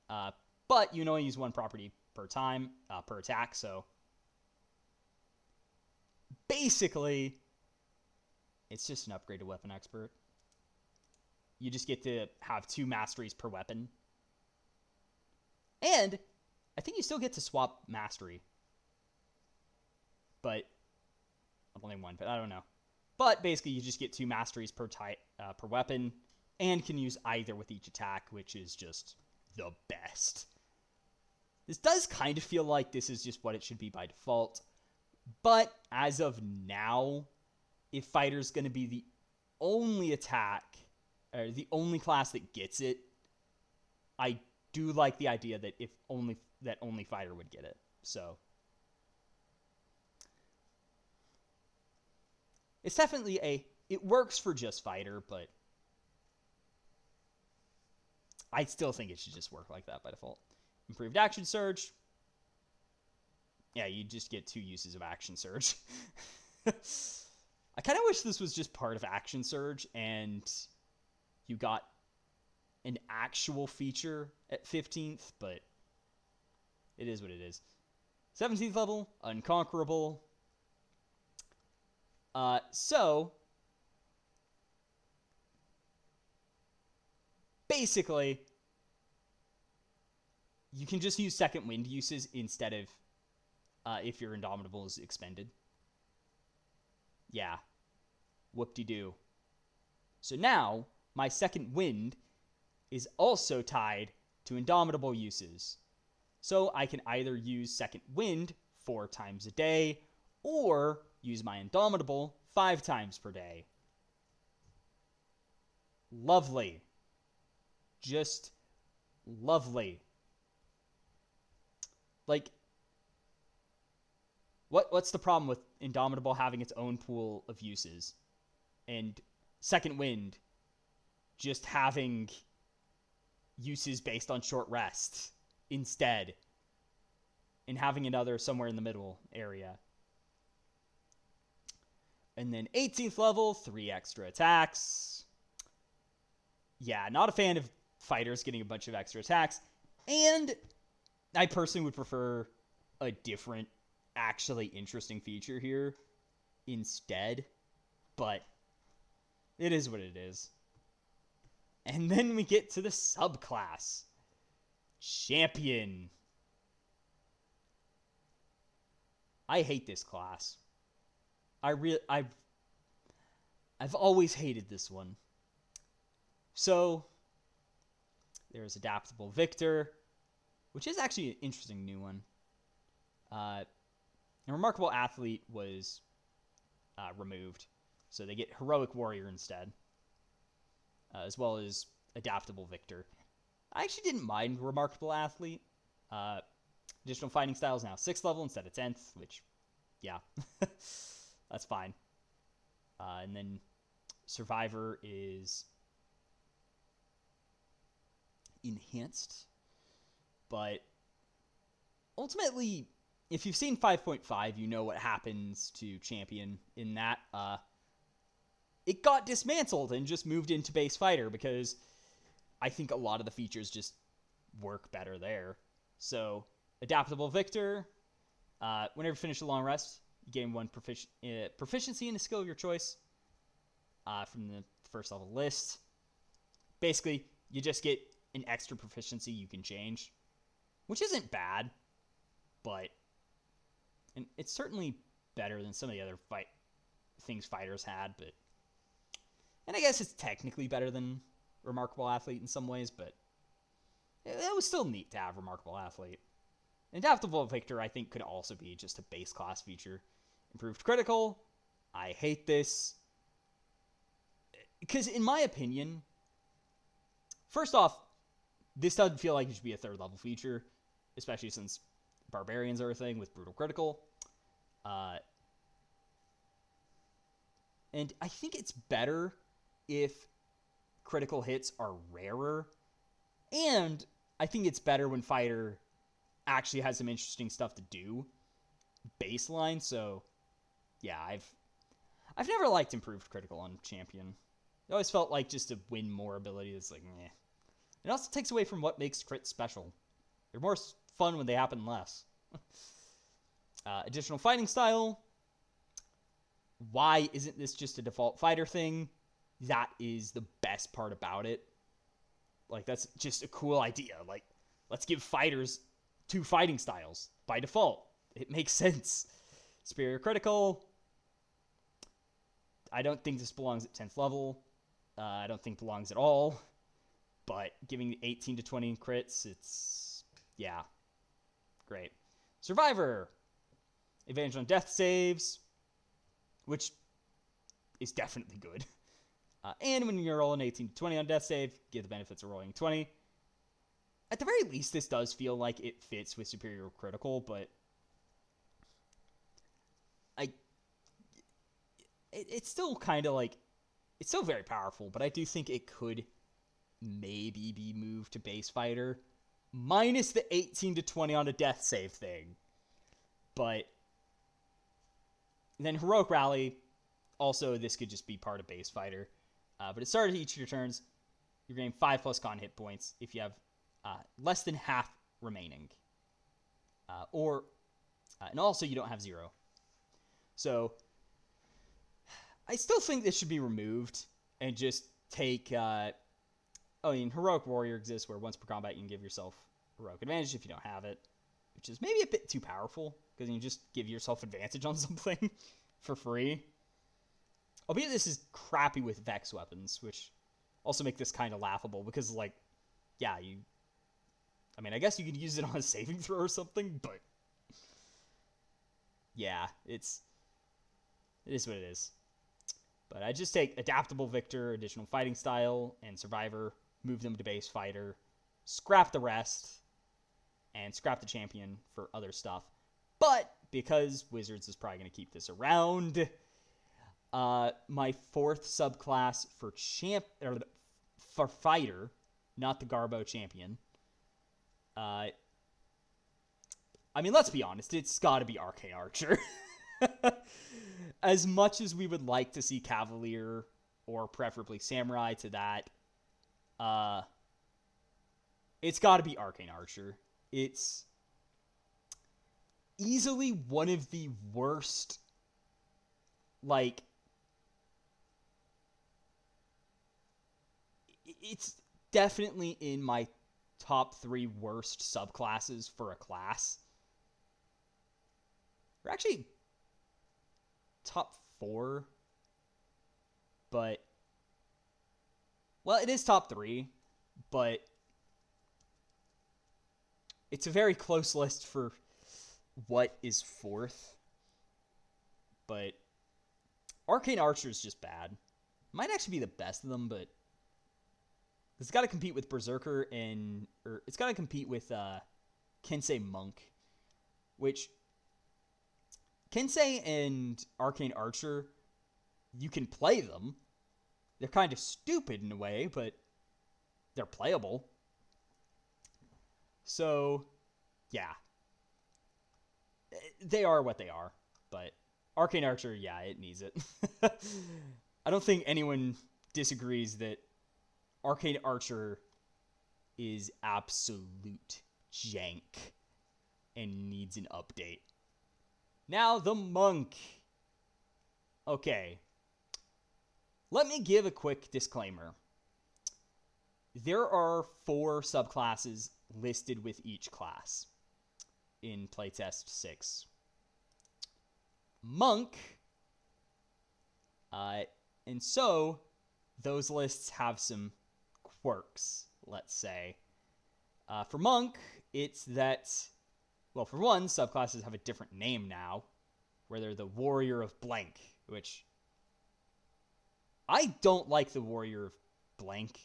But you can only use 1 property per time, per attack. So basically, it's just an upgraded weapon expert. You just get to have 2 masteries per weapon. And I think you still get to swap mastery. But only 1, but I don't know. But basically, you just get 2 masteries per weapon, and can use either with each attack, which is just the best. This does kind of feel like this is just what it should be by default. But as of now, if fighter's going to be the only attack, or the only class that gets it, I do like the idea that only fighter would get it. So it's definitely it works for just fighter, but I still think it should just work like that by default. Improved action surge. Yeah, you just get 2 uses of action surge. I kind of wish this was just part of action surge and you got an actual feature at 15th, but it is what it is. 17th level, Unconquerable. So basically, you can just use second wind uses instead of if your Indomitable is expended. Yeah. Whoop-de-doo. So now, my second wind is also tied to Indomitable uses. So I can either use second wind 4 times a day, or use my Indomitable 5 times per day. Lovely. Just lovely. Like, what's the problem with Indomitable having its own pool of uses? And second wind just having uses based on short rest instead, and having another somewhere in the middle area. And then 18th level, 3 extra attacks. Yeah, not a fan of fighters getting a bunch of extra attacks. And I personally would prefer a different, actually interesting feature here instead. But it is what it is. And then we get to the subclass. Champion. I hate this class. I've always hated this one. So there's Adaptable Victor, which is actually an interesting new one. A Remarkable Athlete was removed, so they get Heroic Warrior instead, as well as Adaptable Victor. I actually didn't mind Remarkable Athlete. Additional fighting styles now 6th level instead of 10th, which, yeah, that's fine. And then Survivor is enhanced, but ultimately, if you've seen 5.5, you know what happens to Champion in that. It got dismantled and just moved into base fighter because I think a lot of the features just work better there. So, Adaptable Victor, whenever you finish a long rest, you gain 1 proficiency in a skill of your choice from the first level list. Basically, you just get an extra proficiency you can change, which isn't bad, but and it's certainly better than some of the other things fighters had, but and I guess it's technically better than Remarkable Athlete in some ways, but it was still neat to have Remarkable Athlete. Adaptable Victor, I think, could also be just a base class feature. Improved Critical, I hate this. Because in my opinion, first off, this doesn't feel like it should be a third level feature, especially since Barbarians are a thing with Brutal Critical. And I think it's better if critical hits are rarer. And I think it's better when Fighter actually has some interesting stuff to do baseline. So, yeah, I've never liked Improved Critical on Champion. It always felt like just a win more ability that's like, meh. It also takes away from what makes crits special. They're more fun when they happen less. Additional fighting style. Why isn't this just a default fighter thing? That is the best part about it. Like, that's just a cool idea. Like, let's give fighters 2 fighting styles by default. It makes sense. Superior Critical. I don't think this belongs at 10th level. I don't think it belongs at all. But giving 18 to 20 in crits, it's, yeah, great. Survivor. Advantage on death saves, which is definitely good. And when you're rolling 18 to 20 on death save, get the benefits of rolling 20. At the very least, this does feel like it fits with Superior Critical, but it's still kind of like, it's still very powerful, but I do think it could maybe be moved to base fighter, minus the 18 to 20 on a death save thing. But then Heroic Rally, also this could just be part of base fighter. But at start of each of your turns, you're getting 5+ con hit points if you have less than half remaining. And also you don't have 0. So I still think this should be removed and just take... Heroic Warrior exists where once per combat you can give yourself Heroic Advantage if you don't have it, which is maybe a bit too powerful, because you can just give yourself advantage on something for free. Albeit this is crappy with Vex weapons, which also make this kind of laughable, because, like, yeah, I guess you could use it on a saving throw or something, but yeah, it is what it is. But I just take Adaptable Victor, Additional Fighting Style, and Survivor, move them to base fighter, scrap the rest, and scrap the champion for other stuff. But because Wizards is probably going to keep this around, my 4th subclass for fighter, not the Garbo champion. Let's be honest, it's got to be Arcane Archer. As much as we would like to see Cavalier or preferably Samurai to that, it's got to be Arcane Archer. It's easily one of the worst, like, it's definitely in my top 3 worst subclasses for a class. Or actually, top 4, but, well, it is top 3, but it's a very close list for what is 4th. But Arcane Archer is just bad. Might actually be the best of them, but it's got to compete with Berserker or it's got to compete with Kensei Monk, which Kensei and Arcane Archer, you can play them. They're kind of stupid in a way, but they're playable. So, yeah. They are what they are, but Arcane Archer, yeah, it needs it. I don't think anyone disagrees that Arcane Archer is absolute jank and needs an update. Now, the Monk. Okay. Let me give a quick disclaimer. There are 4 subclasses listed with each class in Playtest 6. Monk, and so those lists have some quirks, let's say. For monk, it's that, well, for one, subclasses have a different name now, where they're the warrior of blank, which I don't like the warrior of blank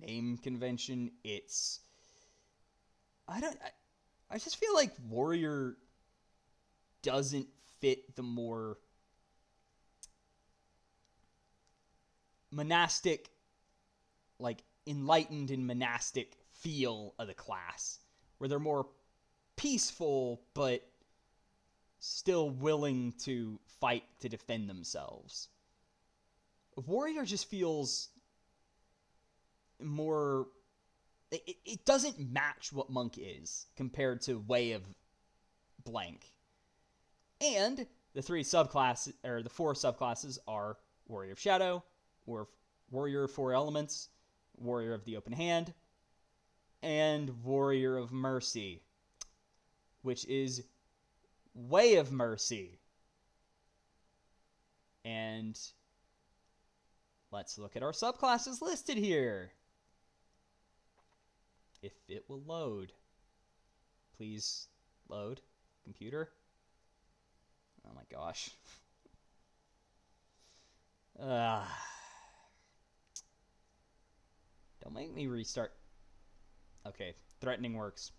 name convention. I just feel like warrior doesn't fit the more monastic, like enlightened and monastic feel of the class, where they're more peaceful but still willing to fight to defend themselves. Warrior just feels more, it doesn't match what monk is compared to way of blank. And the four subclasses are warrior of shadow, or warrior of four elements, warrior of the open hand, and warrior of mercy, which is way of mercy. And let's look at our subclasses listed here. If it will load. Please load, computer. Oh my gosh. Don't make me restart. Okay, threatening works.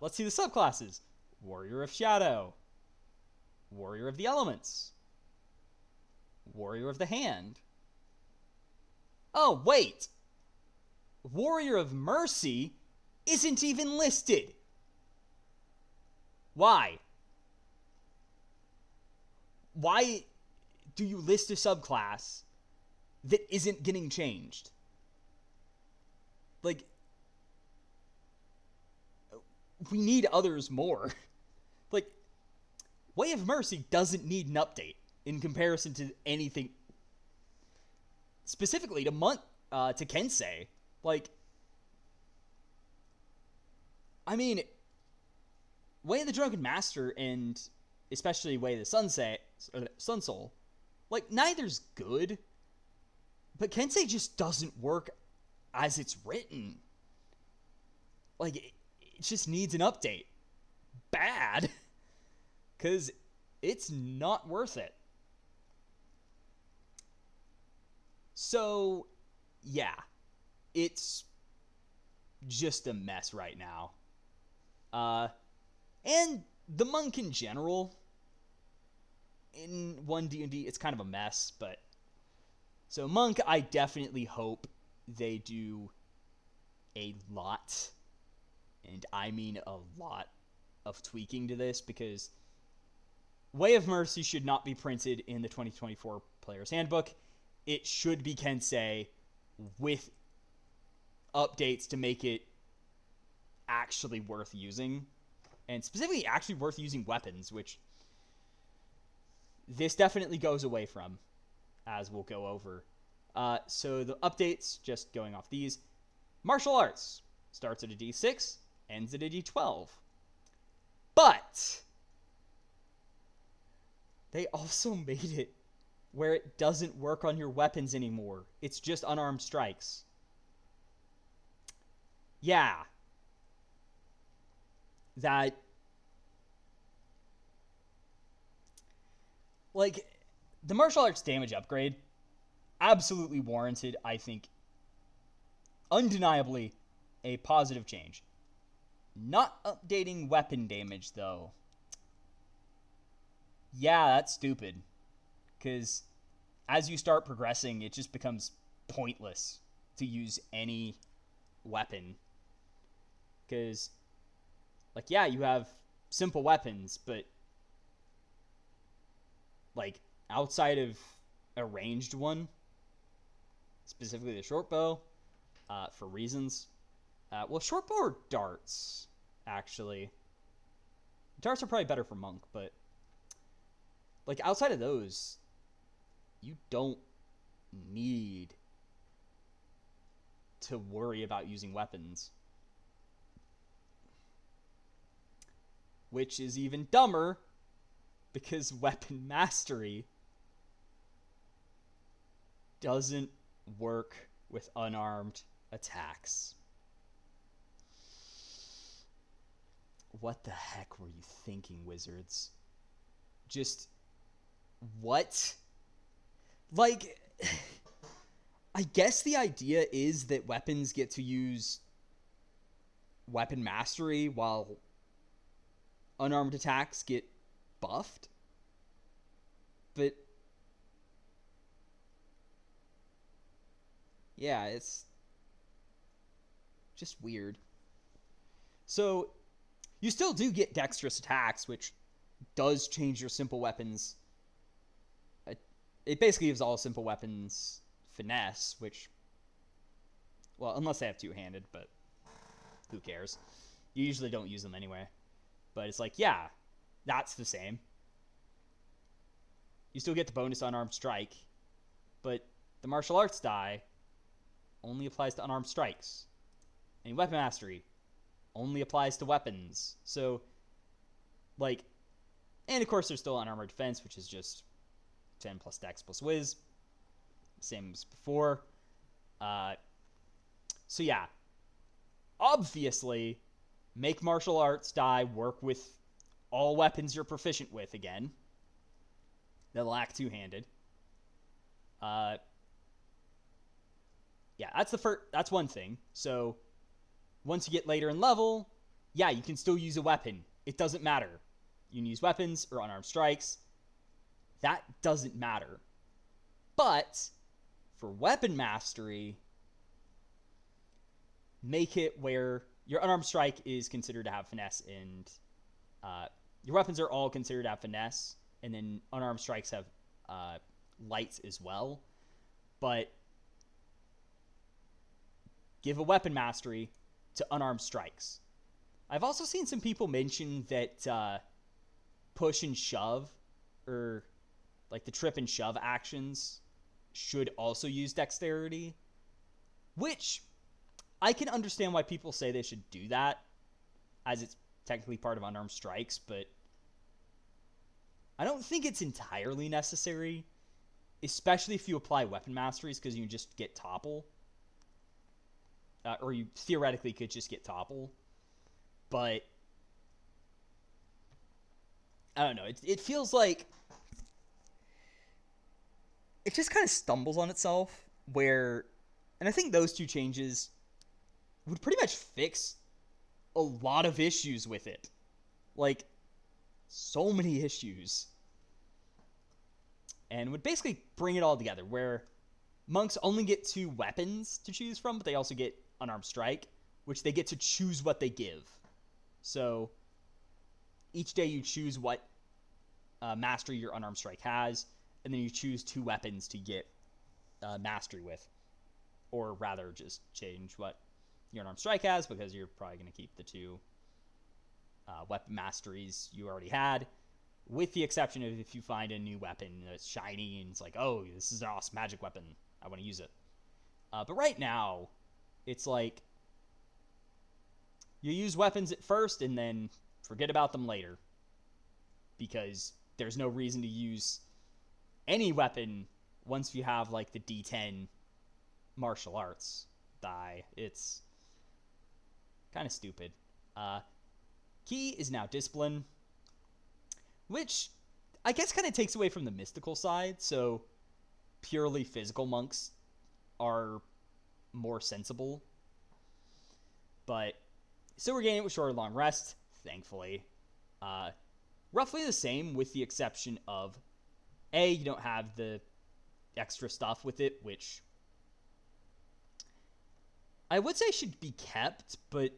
Let's see the subclasses. Warrior of Shadow. Warrior of the Elements. Warrior of the Hand. Oh, wait! Warrior of Mercy isn't even listed. Why? Why do you list a subclass that isn't getting changed? Like, we need others more. Like, Way of Mercy doesn't need an update in comparison to anything. Specifically to Kensei. Like, I mean, Way of the Drunken Master and especially Way of the Sun Soul, like, neither's good, but Kensei just doesn't work as it's written. Like, it just needs an update. Bad. Because it's not worth it. So, yeah. It's just a mess right now. And the monk in general, in One D&D, it's kind of a mess, but... So monk, I definitely hope they do a lot, and I mean a lot, of tweaking to this, because Way of Mercy should not be printed in the 2024 Player's Handbook. It should be Kensei with updates to make it actually worth using, and specifically actually worth using weapons, which this definitely goes away from, as we'll go over. So the updates, just going off these. Martial arts starts at a D6, ends at a D12. But they also made it where it doesn't work on your weapons anymore. It's just unarmed strikes. Yeah. That... Like, the martial arts damage upgrade, absolutely warranted, I think. Undeniably a positive change. Not updating weapon damage, though. Yeah, that's stupid. Because as you start progressing, it just becomes pointless to use any weapon. Because, like, yeah, you have simple weapons, but, like, outside of a ranged one, specifically the short bow, for reasons. Well, short bow or darts, actually. Darts are probably better for monk, but, like, outside of those, you don't need to worry about using weapons. Which is even dumber, because weapon mastery doesn't work with unarmed attacks. what the heck were you thinking, Wizards? Just, what? Like, I guess the idea is that weapons get to use weapon mastery while unarmed attacks get buffed. But yeah, it's just weird. So you still do get dexterous attacks, which does change your simple weapons. It basically gives all simple weapons finesse, which, well, unless they have two-handed, but who cares? You usually don't use them anyway. But it's like, yeah, that's the same. You still get the bonus unarmed strike, but the martial arts die only applies to unarmed strikes. And weapon mastery only applies to weapons. So, like, and of course there's still unarmored defense, which is just 10 plus dex plus whiz. Same as before. So yeah, obviously, make martial arts die work with all weapons you're proficient with again that lack two-handed. Yeah, that's one thing. So once you get later in level, yeah, you can still use a weapon. It doesn't matter. You can use weapons or unarmed strikes. That doesn't matter. But for weapon mastery, make it where your unarmed strike is considered to have finesse, and your weapons are all considered to have finesse, and then unarmed strikes have lights as well. But give a weapon mastery to unarmed strikes. I've also seen some people mention that push and shove, or like the trip and shove actions, should also use dexterity, which I can understand why people say they should do that, as it's technically part of unarmed strikes, but I don't think it's entirely necessary, especially if you apply weapon masteries, because you just get topple. Or you theoretically could just get topple. But I don't know. It feels like it just kind of stumbles on itself, where, and I think those two changes would pretty much fix a lot of issues with it. Like, so many issues. And would basically bring it all together, where monks only get 2 weapons to choose from, but they also get unarmed strike, which they get to choose what they give. So each day you choose what mastery your unarmed strike has, and then you choose 2 weapons to get mastery with. Or rather, just change what your unarmed strike has, because you're probably going to keep the 2 weapon masteries you already had, with the exception of if you find a new weapon that's shiny and it's like, oh, this is an awesome magic weapon, I want to use it. But right now, it's like you use weapons at first and then forget about them later, because there's no reason to use any weapon once you have like the D10 martial arts die. It's kind of stupid. Key is now discipline, which I guess kind of takes away from the mystical side. So purely physical monks are more sensible. But still regain it with short or long rest, thankfully. Roughly the same, with the exception of you don't have the extra stuff with it, which I would say should be kept, but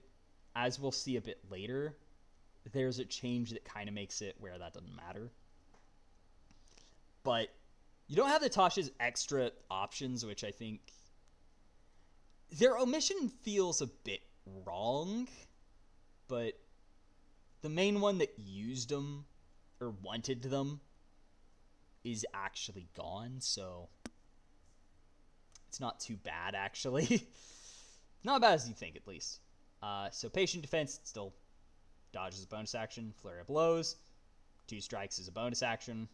as we'll see a bit later, there's a change that kind of makes it where that doesn't matter. But you don't have the Tasha's extra options, which I think their omission feels a bit wrong, but the main one that used them or wanted them is actually gone, so it's not too bad, actually. Not as bad as you think, at least. So patient defense still dodges a bonus action. Flurry of blows, 2 strikes is a bonus action,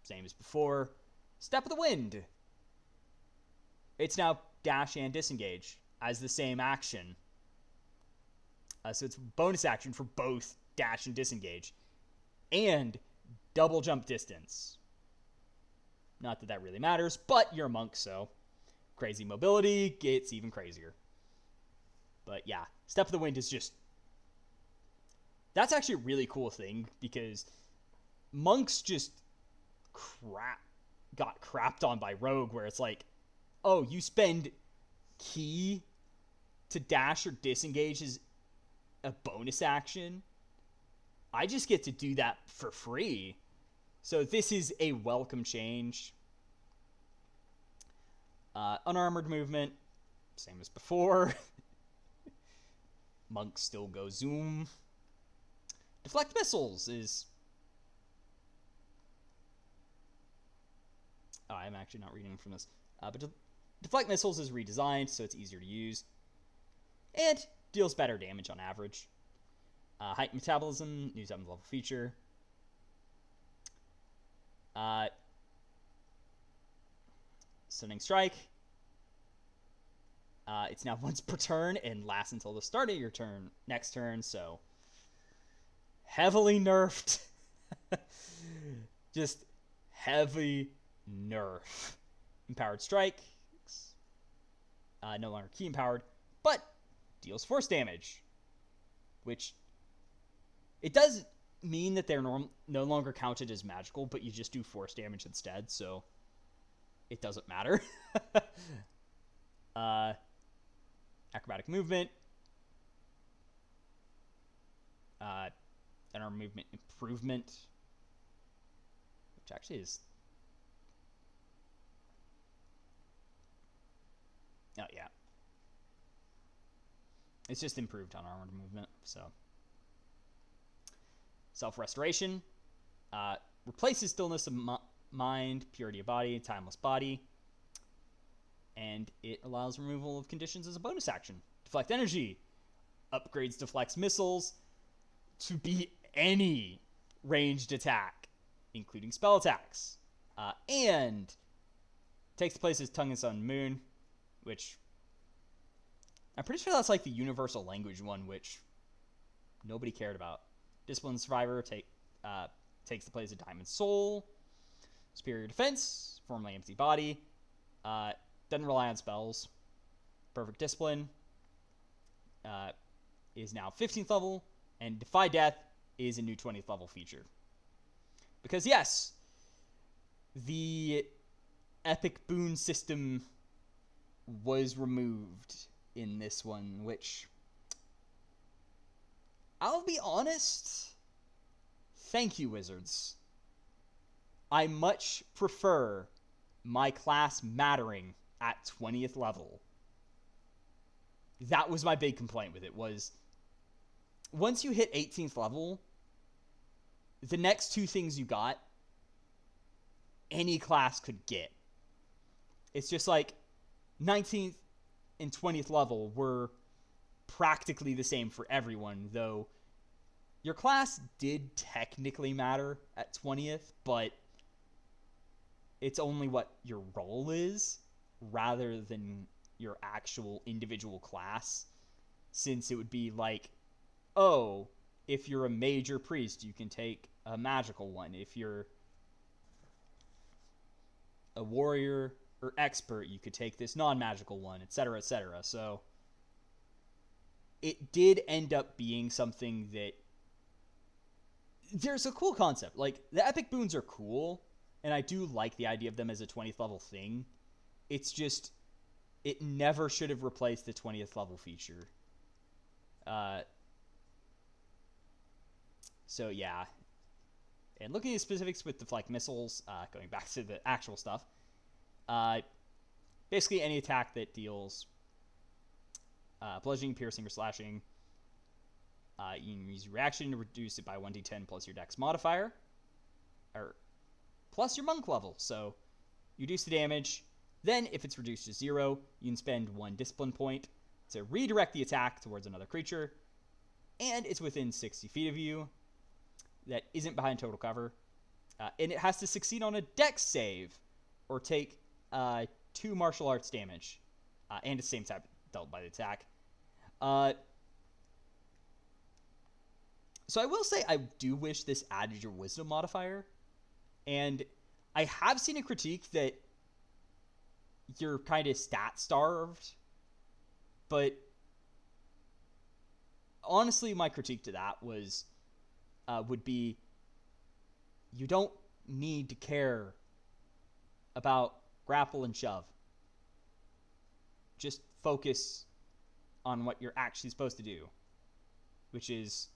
same as before. Step of the wind, it's now dash and disengage as the same action. So it's bonus action for both dash and disengage. And double jump distance. Not that that really matters, but you're a monk, so crazy mobility gets even crazier. But yeah, Step of the Wind is just... That's actually a really cool thing, because monks just got crapped on by Rogue, where it's like, oh, you spend key to dash or disengage as a bonus action. I just get to do that for free. So this is a welcome change. Unarmored movement, same as before. Monks still go zoom. Deflect missiles is... Oh, I'm actually not reading from this. But deflect missiles is redesigned, so it's easier to use. And deals better damage on average. Heightened metabolism, new 7th level feature. Stunning strike. It's now once per turn and lasts until the start of your next turn, so heavily nerfed. Just heavy nerf. Empowered strike. No longer key empowered, but deals force damage, which it does mean that they're no longer counted as magical, but you just do force damage instead, so it doesn't matter. Acrobatic movement. And our movement improvement, which actually is... Oh, yeah. It's just improved on armored movement, so... Self-restoration. Replaces stillness of mind, purity of body, timeless body. And it allows removal of conditions as a bonus action. Deflect energy. Upgrades deflects missiles to be any ranged attack, including spell attacks. And takes the place as Tongue and Sun Moon, which I'm pretty sure that's like the universal language one, which nobody cared about. Disciplined Survivor takes the place of Diamond Soul. Superior Defense, formerly Empty Body. Doesn't rely on spells. Perfect Discipline is now 15th level, and Defy Death is a new 20th level feature. Because yes, the epic boon system was removed in this one, which, I'll be honest, thank you, Wizards. I much prefer my class mattering at 20th level. That was my big complaint with it, was once you hit 18th level, the next two things you got, any class could get. It's just like 19th and 20th level were practically the same for everyone, though your class did technically matter at 20th, but it's only what your role is rather than your actual individual class, since it would be like, oh, if you're a major priest, you can take a magical one. If you're a warrior or expert, you could take this non-magical one, etc., etc. So it did end up being something that there's a cool concept. Like, the epic boons are cool, and I do like the idea of them as a 20th level thing. It's just, it never should have replaced the 20th level feature. So yeah. And looking at specifics with deflect missiles, going back to the actual stuff, basically any attack that deals bludgeoning, piercing, or slashing, you can use your reaction to reduce it by 1d10 plus your dex modifier, or plus your monk level. So you reduce the damage. Then, if it's reduced to 0, you can spend 1 discipline point to redirect the attack towards another creature, and it's within 60 feet of you. That isn't behind total cover, and it has to succeed on a dex save or take 2 martial arts damage, and the same type dealt by the attack. So I will say I do wish this added your wisdom modifier. And I have seen a critique that you're kind of stat starved. But honestly, my critique to that would be you don't need to care about grapple and shove. Just focus on what you're actually supposed to do, which is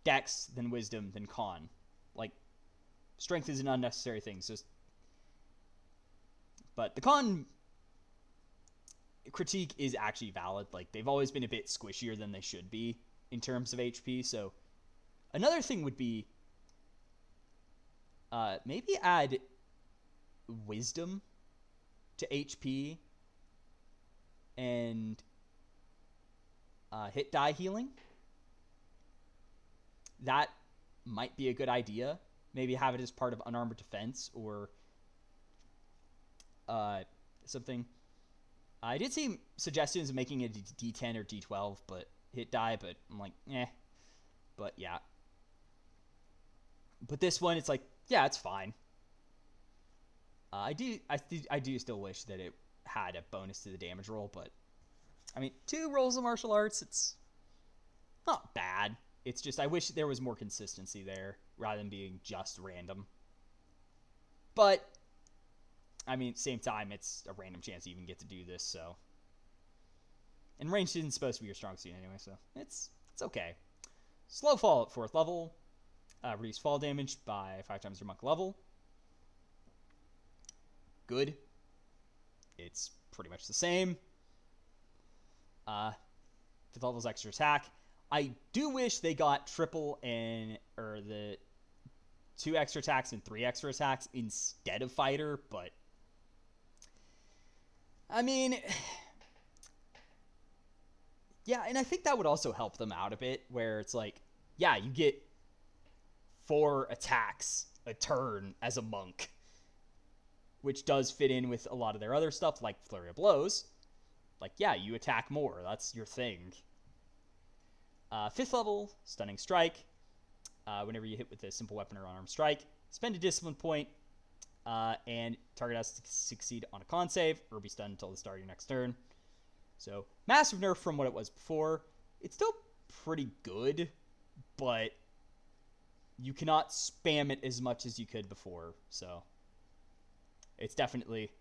dex, then wisdom, then con. Like, strength is an unnecessary thing. But the con critique is actually valid. Like, they've always been a bit squishier than they should be in terms of HP. So another thing would be maybe add wisdom to HP and hit die healing. That might be a good idea. Maybe have it as part of unarmored defense or something. I did see suggestions of making it a D10 or D12, but hit die, but I'm like, eh. But yeah. But this one, it's like, yeah, it's fine. I do still wish that it had a bonus to the damage roll, but I mean, 2 rolls of martial arts, it's not bad. It's just I wish there was more consistency there rather than being just random. But I mean, same time, it's a random chance you even get to do this, so. And range isn't supposed to be your strong suit anyway, so it's okay. Slow fall at 4th level. Reduce fall damage by 5 times your monk level. Good. It's pretty much the same. 5th level's extra attack. I do wish they got triple or the 2 extra attacks and 3 extra attacks instead of fighter, but I mean, yeah, and I think that would also help them out a bit, where it's like, yeah, you get 4 attacks a turn as a monk, which does fit in with a lot of their other stuff, like Flurry of Blows. Like, yeah, you attack more. That's your thing. 5th level, Stunning Strike. Whenever you hit with a simple weapon or unarmed strike, spend a discipline point, and target has to succeed on a con save or be stunned until the start of your next turn. So, massive nerf from what it was before. It's still pretty good, but you cannot spam it as much as you could before. So, it's definitely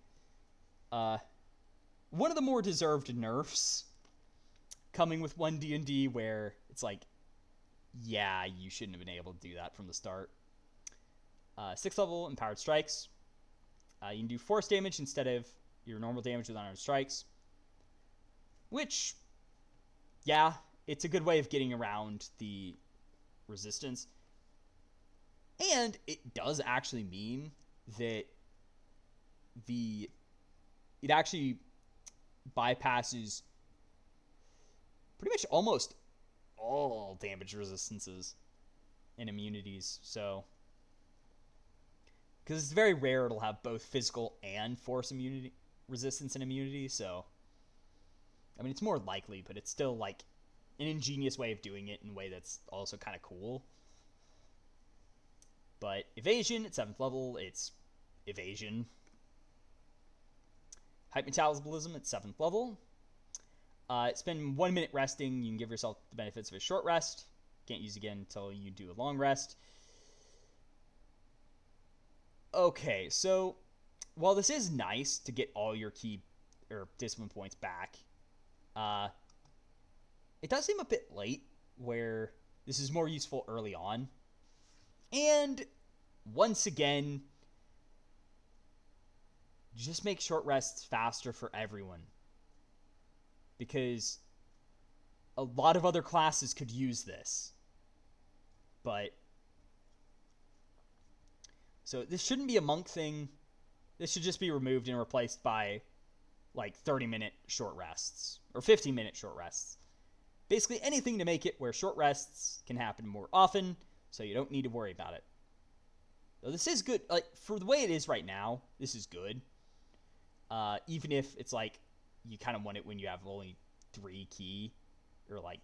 one of the more deserved nerfs coming with One D&D, where it's like, yeah, you shouldn't have been able to do that from the start. 6th level, Empowered Strikes. You can do force damage instead of your normal damage with unarmed strikes. Which, yeah, it's a good way of getting around the resistance. And it does actually mean that it actually bypasses pretty much almost all damage resistances and immunities. So, because it's very rare it'll have both physical and force immunity, resistance and immunity. So, I mean, it's more likely, but it's still like an ingenious way of doing it in a way that's also kind of cool. But evasion at 7th level, it's evasion. Hype Metabolism at 7th level. Spend 1 minute resting. You can give yourself the benefits of a short rest. Can't use again until you do a long rest. Okay, so while this is nice to get all your key or discipline points back, it does seem a bit late, where this is more useful early on. And once again, just make short rests faster for everyone, because a lot of other classes could use this. But so this shouldn't be a monk thing. This should just be removed and replaced by like 30-minute short rests or 15-minute short rests. Basically anything to make it where short rests can happen more often, so you don't need to worry about it. So this is good. Like, for the way it is right now, this is good. Even if it's like you kind of want it when you have only 3 key, or like,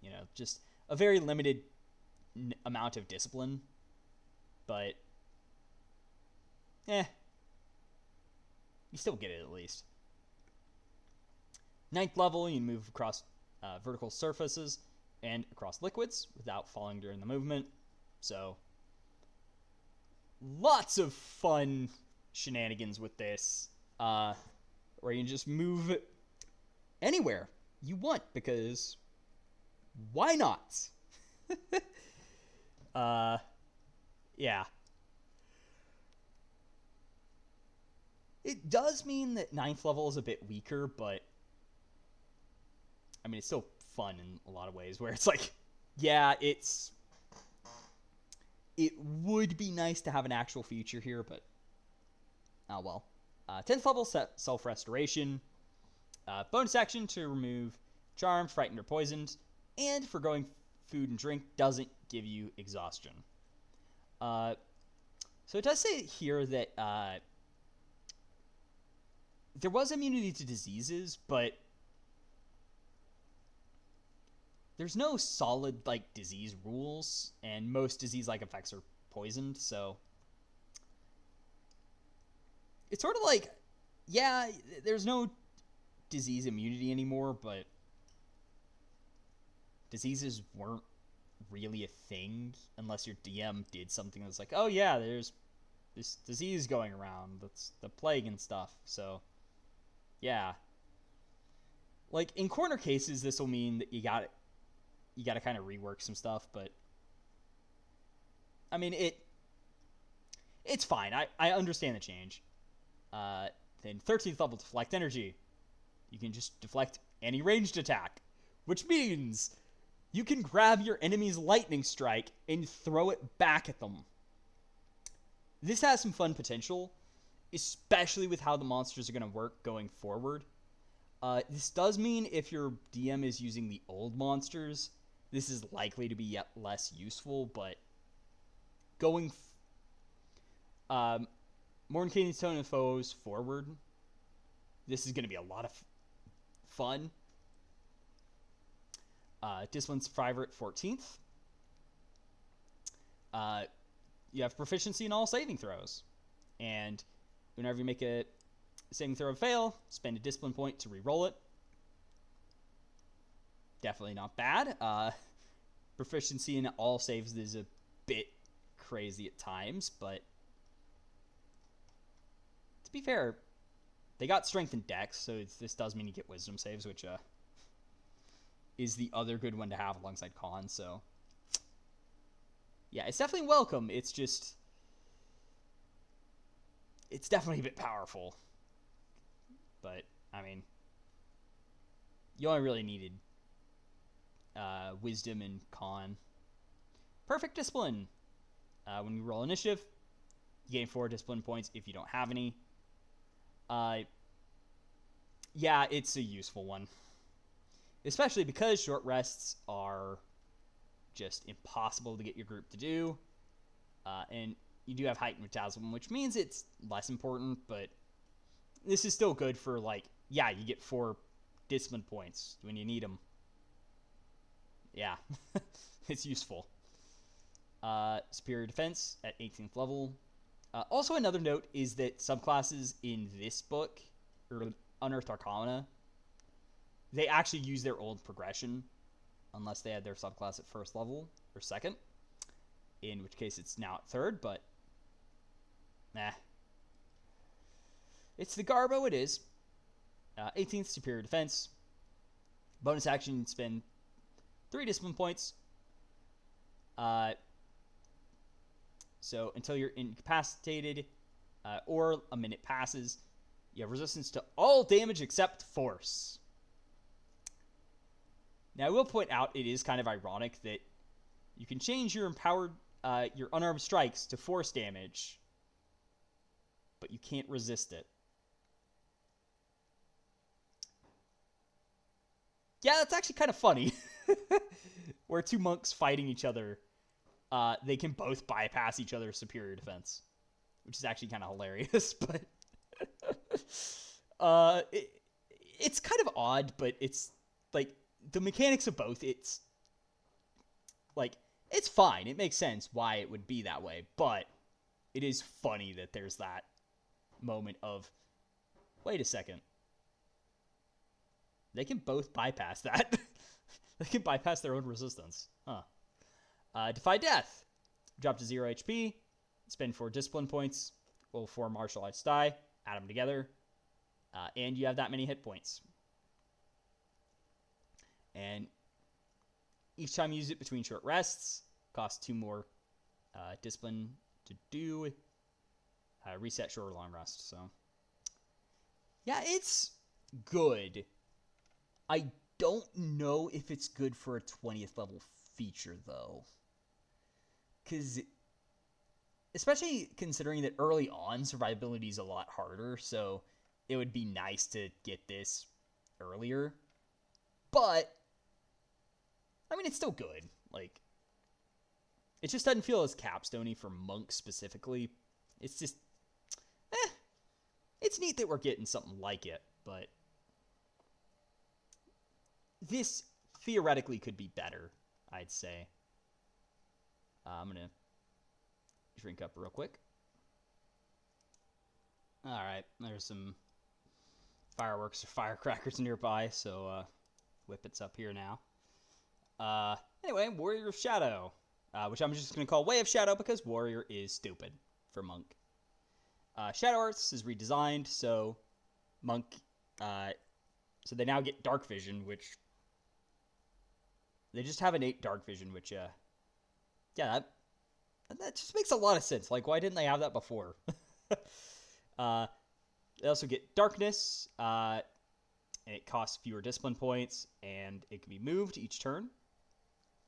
you know, just a very limited amount of discipline, but you still get it at least. 9th level, you move across vertical surfaces and across liquids without falling during the movement. So, lots of fun shenanigans with this, where you can just move anywhere you want, because why not? Yeah. It does mean that 9th level is a bit weaker, but I mean, it's still fun in a lot of ways, where it's like, yeah, it would be nice to have an actual feature here, but oh well. 10th level, self-restoration. Bonus action to remove charmed, frightened, or poisoned, and foregoing food and drink doesn't give you exhaustion. So it does say here that there was immunity to diseases, but there's no solid, like, disease rules, and most disease-like effects are poisoned, so it's sort of like, yeah, there's no disease immunity anymore, but diseases weren't really a thing unless your DM did something that's like, oh yeah, there's this disease going around, that's the plague and stuff, so yeah. Like, in corner cases, this will mean that you got to kind of rework some stuff, but I mean, it's fine. I understand the change. Then 13th level, deflect energy. You can just deflect any ranged attack, which means you can grab your enemy's lightning strike and throw it back at them. This has some fun potential, especially with how the monsters are going to work going forward. This does mean if your DM is using the old monsters, this is likely to be yet less useful, but going Mordenkainen's Tone of Foes forward, this is going to be a lot of fun. Discipline Survivor at 14th. You have proficiency in all saving throws. And whenever you make a saving throw fail, spend a discipline point to re-roll it. Definitely not bad. Proficiency in all saves is a bit crazy at times, but to be fair, they got strength and dex, so this does mean you get wisdom saves, which is the other good one to have alongside con, so yeah, it's definitely welcome. It's just, it's definitely a bit powerful, but I mean, you only really needed wisdom and con. Perfect discipline. When you roll initiative, you gain 4 discipline points if you don't have any. Yeah, it's a useful one, especially because short rests are just impossible to get your group to do, and you do have heightened metabolism, which means it's less important, but this is still good for, like, yeah, you get 4 discipline points when you need them. Yeah, it's useful. Superior defense at 18th level. Also, another note is that subclasses in this book, or Unearthed Arcana, they actually use their old progression, unless they had their subclass at first level, or second, in which case it's now at third, but nah. It's the Garbo it is. 18th, superior defense. Bonus action, spend 3 discipline points. So until you're incapacitated, or a minute passes, you have resistance to all damage except force. Now, I will point out it is kind of ironic that you can change your your unarmed strikes to force damage, but you can't resist it. Yeah, that's actually kind of funny. Where 2 monks fighting each other, they can both bypass each other's superior defense, which is actually kind of hilarious, but it's kind of odd, but it's like the mechanics of both. Like, it's fine. It makes sense why it would be that way, but it is funny that there's that moment of, wait a second. They can both bypass that. They can bypass their own resistance. Huh. Defy Death. Drop to 0 HP. Spend 4 discipline points. Roll 4 martial arts die. Add them together. And you have that many hit points. And each time you use it between short rests, costs 2 more discipline to do. Reset short or long rest. So, yeah, it's good. I don't know if it's good for a 20th level feature, though. Because, especially considering that early on, survivability is a lot harder, so it would be nice to get this earlier. But, I mean, it's still good. Like, it just doesn't feel as capstone-y for monks specifically. It's just, it's neat that we're getting something like it, but this theoretically could be better, I'd say. I'm going to drink up real quick. Alright, there's some fireworks or firecrackers nearby, so Whippet's up here now. Anyway, Warrior of Shadow, which I'm just going to call Way of Shadow because Warrior is stupid for Monk. Shadow Arts is redesigned, so Monk, so they now get Dark Vision, which they just have innate Dark Vision, which, yeah, that just makes a lot of sense. Like, why didn't they have that before? They also get Darkness, and it costs fewer discipline points, and it can be moved each turn,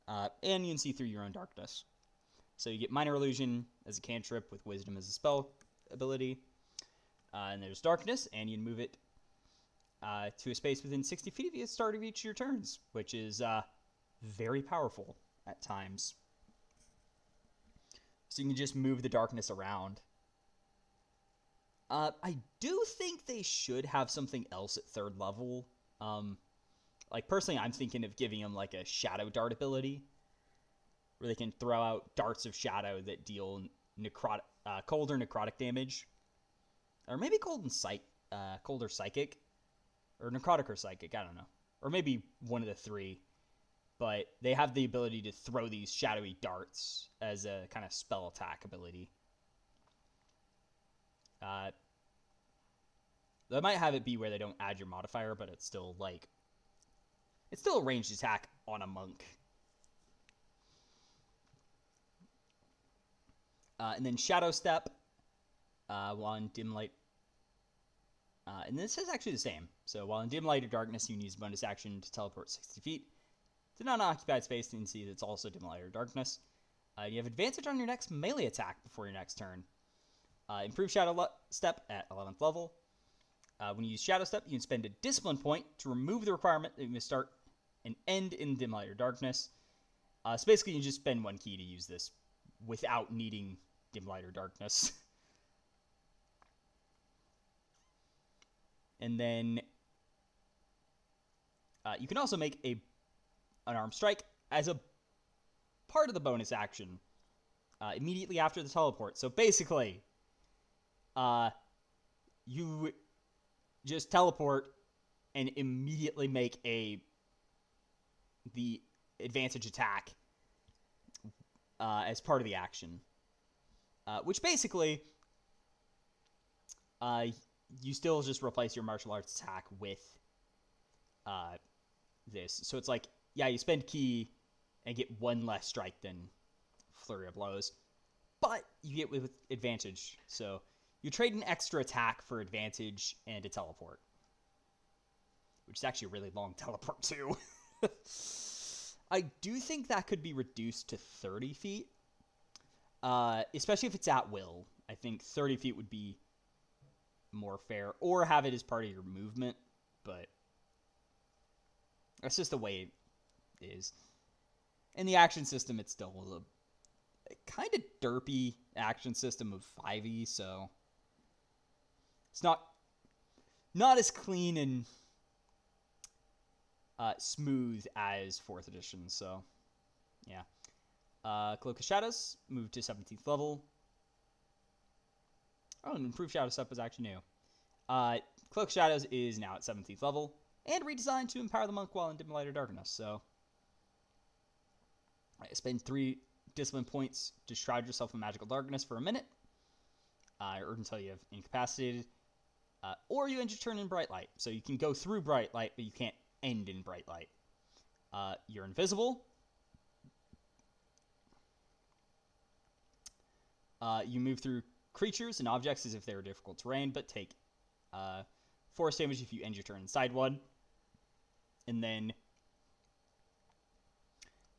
and you can see through your own darkness. So you get Minor Illusion as a cantrip with Wisdom as a spell ability, and there's Darkness, and you can move it to a space within 60 feet of you at the start of each of your turns, which is very powerful at times. So you can just move the darkness around. I do think they should have something else at 3rd level. Like, personally, I'm thinking of giving them, like, a Shadow Dart ability, where they can throw out darts of shadow that deal cold or necrotic damage. Or maybe cold or psychic. Or necrotic or psychic, I don't know. Or maybe one of the 3. But they have the ability to throw these shadowy darts as a kind of spell attack ability. They might have it be where they don't add your modifier, but it's still, like, it's still a ranged attack on a monk. And then Shadow Step, while in dim light. And this is actually the same. So while in dim light or darkness, you can use bonus action to teleport 60 feet to non-occupied space, and you can see that's also dim light or darkness. You have advantage on your next melee attack before your next turn. Improve Shadow Step at 11th level. When you use Shadow Step, you can spend a discipline point to remove the requirement that you must start and end in dim light or darkness. So basically, you just spend 1 key to use this without needing dim light or darkness. And then you can also make an unarmed strike as a part of the bonus action immediately after the teleport. So basically, you just teleport and immediately make the advantage attack as part of the action. Which basically, you still just replace your martial arts attack with this. So it's like, yeah, you spend key and get 1 less strike than Flurry of Blows, but you get with advantage. So you trade an extra attack for advantage and a teleport, which is actually a really long teleport too. I do think that could be reduced to 30 feet, especially if it's at will. I think 30 feet would be more fair, or have it as part of your movement, but that's just the way it is. In the action system, it's still a kind of derpy action system of 5e, so it's not as clean and smooth as 4th edition, so yeah. Cloak of Shadows moved to 17th level. Oh, and improved Shadow Step was actually new. Cloak of Shadows is now at 17th level, and redesigned to empower the monk while in dim light or darkness. So, spend 3 discipline points to shroud yourself in magical darkness for a minute, or until you have incapacitated, or you end your turn in bright light. So you can go through bright light, but you can't end in bright light. You're invisible. You move through creatures and objects as if they were difficult terrain, but take force damage if you end your turn inside one. And then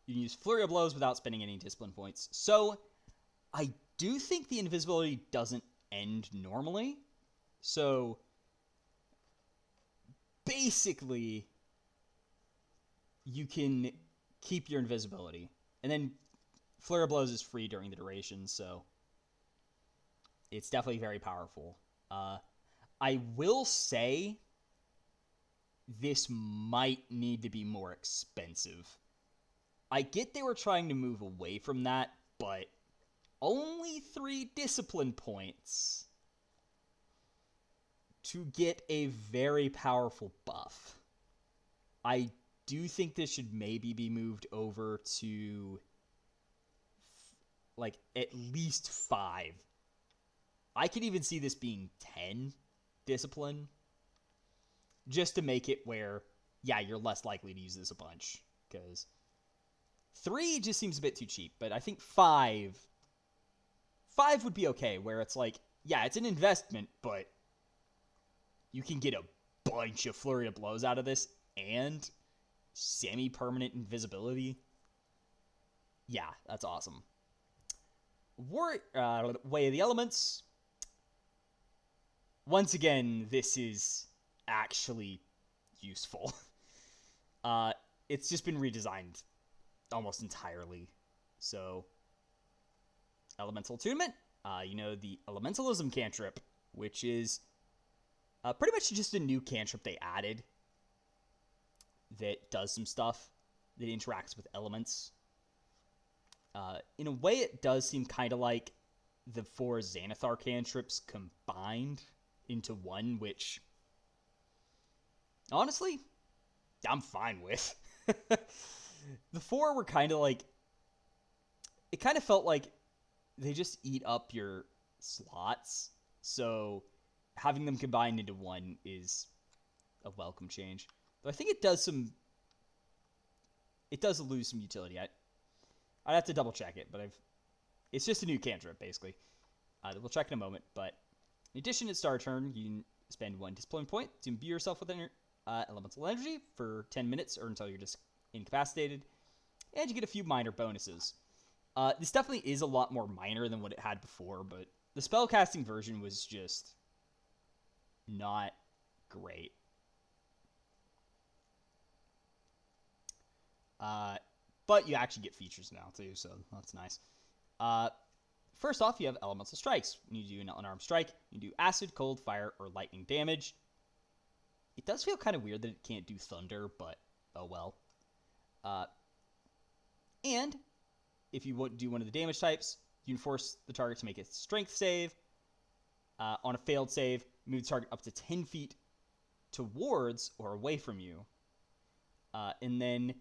you can use Flurry of Blows without spending any discipline points. So I do think the invisibility doesn't end normally. So basically, you can keep your invisibility. And then Flurry of Blows is free during the duration, so it's definitely very powerful. I will say this might need to be more expensive. I get they were trying to move away from that, but only 3 discipline points to get a very powerful buff. I do think this should maybe be moved over to like at least 5. I could even see this being 10 discipline, just to make it where, yeah, you're less likely to use this a bunch, because 3 just seems a bit too cheap, but I think 5 would be okay, where it's like, yeah, it's an investment, but you can get a bunch of Flurry of Blows out of this, and semi-permanent invisibility. Yeah, that's awesome. Way of the Elements. Once again, this is actually useful. It's just been redesigned almost entirely. So, Elemental Attunement. The Elementalism cantrip, which is pretty much just a new cantrip they added that does some stuff that interacts with elements. In a way, it does seem kind of like the 4 Xanathar cantrips combined into one, which, honestly, I'm fine with. The 4 were kind of like, it kind of felt like they just eat up your slots, so having them combined into one is a welcome change. But I think it does lose some utility. I'd have to double check it, but it's just a new cantrip, basically. We'll check in a moment, but in addition to start turn, you can spend 1 discipline point to imbue yourself with elemental energy for 10 minutes or until you're just incapacitated, and you get a few minor bonuses. This definitely is a lot more minor than what it had before, but the spellcasting version was just not great. But you actually get features now, too, so that's nice. First off, you have Elemental Strikes. When you do an unarmed strike, you do acid, cold, fire, or lightning damage. It does feel kind of weird that it can't do thunder, but oh well. And if you do one of the damage types, you can force the target to make a strength save. On a failed save, move the target up to 10 feet towards or away from you. And then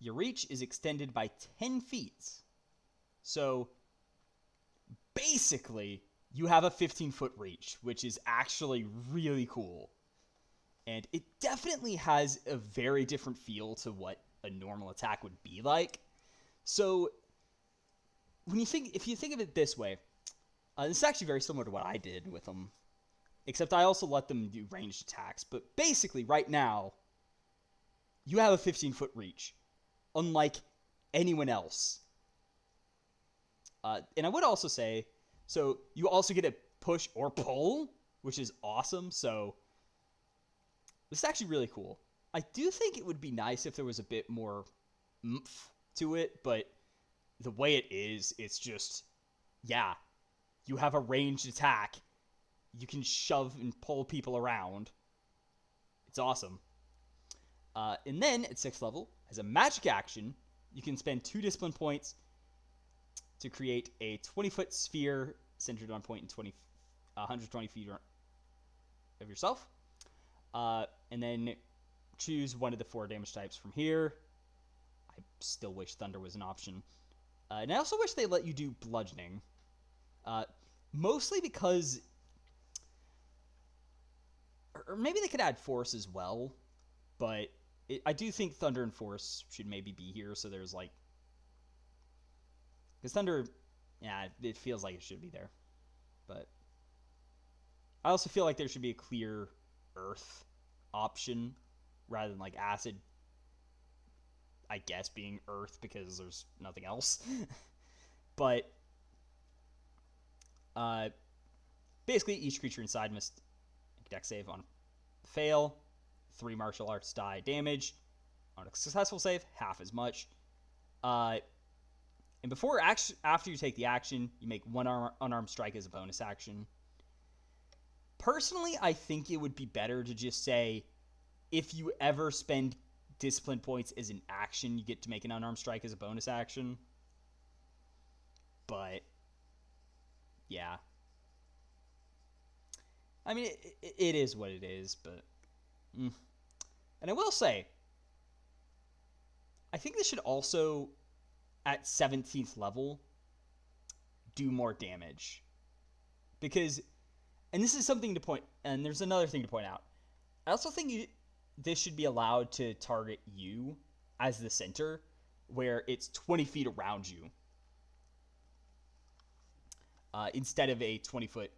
your reach is extended by 10 feet. So basically, you have a 15-foot reach, which is actually really cool. And it definitely has a very different feel to what a normal attack would be like. So if you think of it this way, this is actually very similar to what I did with them, except I also let them do ranged attacks. But basically, right now, you have a 15-foot reach, unlike anyone else. And I would also say, so you also get a push or pull, which is awesome. So this is actually really cool. I do think it would be nice if there was a bit more oomph to it, but the way it is, it's just, yeah, you have a ranged attack. You can shove and pull people around. It's awesome. And then, at 6th level, as a magic action, you can spend 2 discipline points to create a 20-foot sphere centered on point in 120 feet of yourself. And then choose one of the 4 damage types from here. I still wish Thunder was an option. And I also wish they let you do Bludgeoning. Mostly because... Or maybe they could add Force as well. But I do think Thunder and Force should maybe be here. So there's like... Because Thunder... Yeah, it feels like it should be there. But... I also feel like there should be a clear Earth option rather than like Acid, I guess, being Earth because there's nothing else. But basically each creature inside must make a Dex save on fail, 3 martial arts die damage. On a successful save, half as much. And after you take the action, you make 1 unarmed strike as a bonus action. Personally, I think it would be better to just say, if you ever spend discipline points as an action, you get to make an unarmed strike as a bonus action. But, yeah. I mean, it is what it is, but... And I will say, I think this should also, at 17th level, do more damage. Because... And this is something to point... And there's another thing to point out. I also think this should be allowed to target you as the center, where it's 20 feet around you. Instead of a 20-foot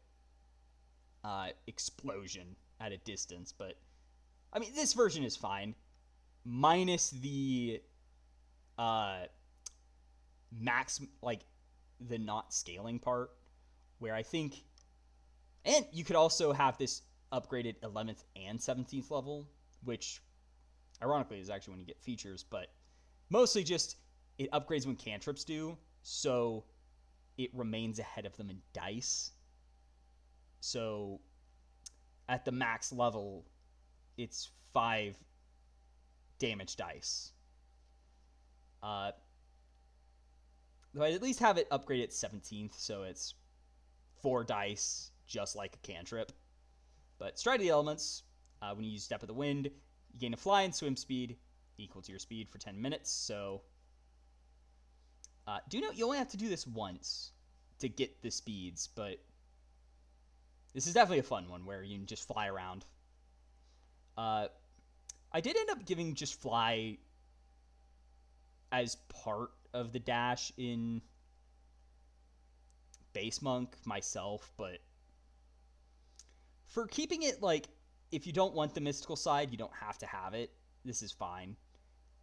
explosion at a distance. But, I mean, this version is fine. Minus the max, like, the not scaling part, where I think... And you could also have this upgraded 11th and 17th level, which, ironically, is actually when you get features, but mostly just it upgrades when cantrips do, so it remains ahead of them in dice. So at the max level, it's 5 damage dice. Though I'd at least have it upgraded at 17th, so it's 4 dice, just like a cantrip. But Stride of the Elements, when you use Step of the Wind, you gain a fly and swim speed equal to your speed for 10 minutes. So, do note you only have to do this once to get the speeds, but this is definitely a fun one where you can just fly around. I did end up giving just fly as part of the dash in Base Monk myself, but for keeping it, like, if you don't want the mystical side, you don't have to have it. This is fine.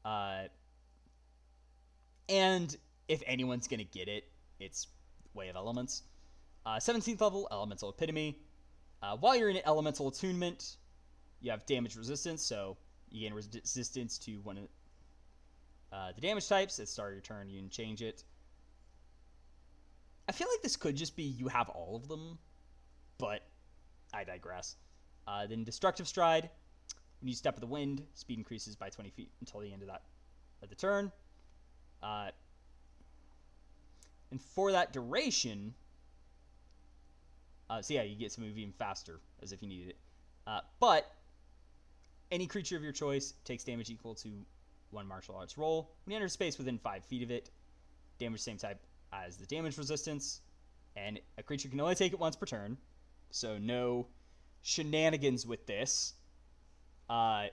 And if anyone's going to get it, it's Way of Elements. 17th level, Elemental Epitome. While you're in Elemental Attunement, you have damage resistance, so you gain resistance to one of the damage types. At the start of your turn, you can change it. I feel like this could just be you have all of them, but I digress. Then Destructive Stride. When you Step of the Wind, speed increases by 20 feet until the end of the turn. And for that duration, so yeah, you get to move even faster, as if you needed it. But any creature of your choice takes damage equal to 1 martial arts roll. When you enter space within 5 feet of it, damage same type as the damage resistance, and a creature can only take it once per turn, so no shenanigans with this. But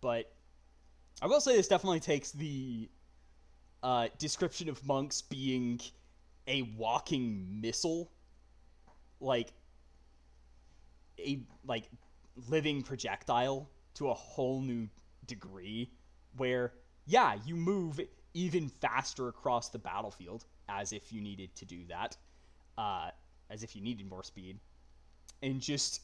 I will say this definitely takes the description of monks being a walking missile, like a living projectile, to a whole new degree, where yeah, you move even faster across the battlefield, as if you needed to do that, as if you needed more speed, and just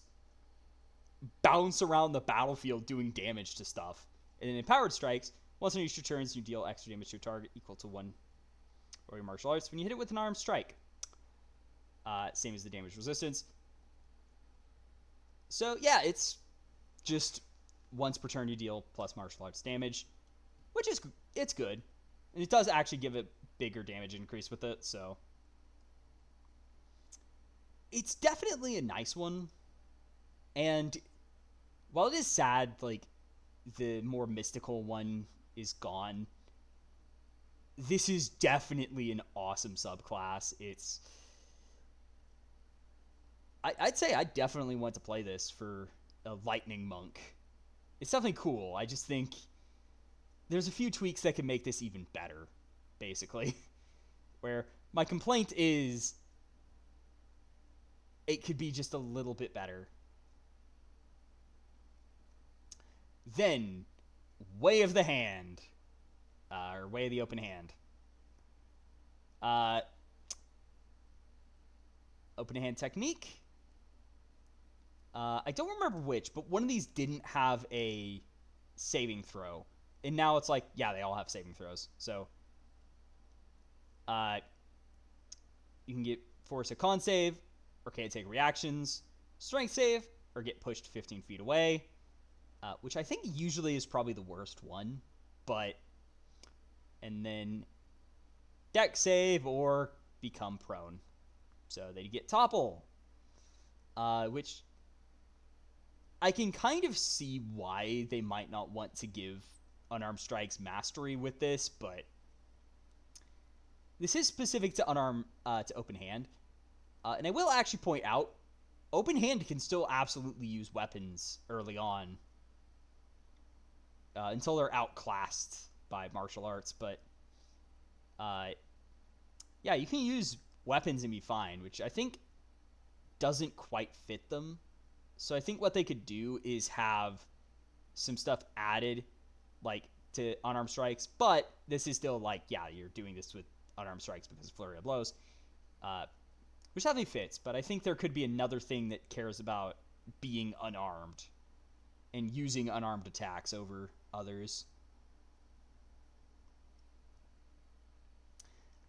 bounce around the battlefield doing damage to stuff. And in Empowered Strikes, once on each your turns, you deal extra damage to a target equal to 1 or your martial arts when you hit it with an armed strike. Same as the damage resistance. So yeah, it's just once per turn you deal plus martial arts damage, which is it's good. And it does actually give a bigger damage increase with it, so it's definitely a nice one. And while it is sad, like, the more mystical one is gone, this is definitely an awesome subclass. I'd say I definitely want to play this for a lightning monk. It's definitely cool. I just think there's a few tweaks that can make this even better, basically. Where my complaint is it could be just a little bit better. Then, Way of the Hand. Or Way of the Open Hand. Open Hand technique. I don't remember which, but one of these didn't have a saving throw. And now it's like, yeah, they all have saving throws. So, you can get force a con save, or can't take reactions, strength save, or get pushed 15 feet away. Which I think usually is probably the worst one. And then deck save or become prone. So they get topple. Which I can kind of see why they might not want to give Unarmed Strikes mastery with this, but this is specific to to Open Hand. And I will actually point out, Open Hand can still absolutely use weapons early on. Until they're outclassed by martial arts, but yeah, you can use weapons and be fine, which I think doesn't quite fit them. So I think what they could do is have some stuff added, like, to Unarmed Strikes, but this is still like, yeah, you're doing this with Unarmed Strikes because of Flurry of Blows, which definitely fits, but I think there could be another thing that cares about being unarmed and using unarmed attacks over others.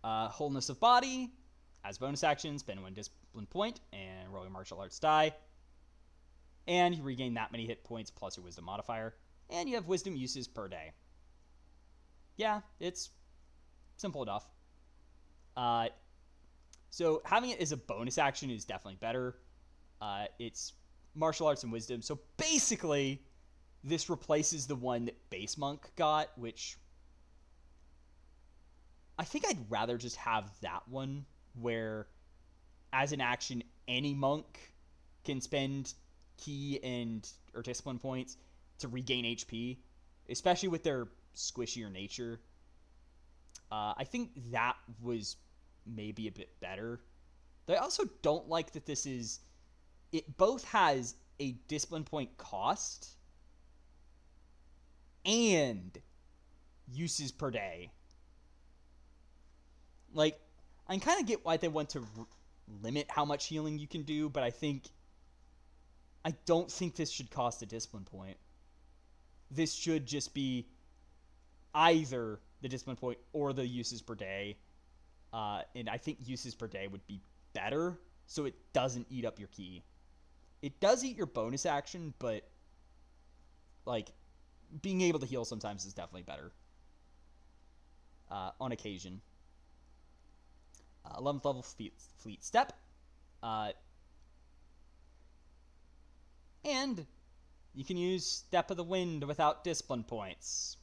Wholeness of Body. As bonus action, spend 1 discipline point and roll your martial arts die. And you regain that many hit points plus your wisdom modifier. And you have wisdom uses per day. Yeah, it's simple enough. So having it as a bonus action is definitely better. It's martial arts and wisdom. So basically, this replaces the one that Base Monk got, which I think I'd rather just have that one, where as an action, any monk can spend key or discipline points to regain HP, especially with their squishier nature. I think that was maybe a bit better. But I also don't like that it both has a discipline point cost and uses per day. Like, I kind of get why they want to limit how much healing you can do, but I don't think this should cost a discipline point. This should just be either the discipline point or the uses per day. And I think uses per day would be better, so it doesn't eat up your key. It does eat your bonus action, but, like, being able to heal sometimes is definitely better. On occasion. 11th level Fleet Step. And you can use Step of the Wind without discipline points.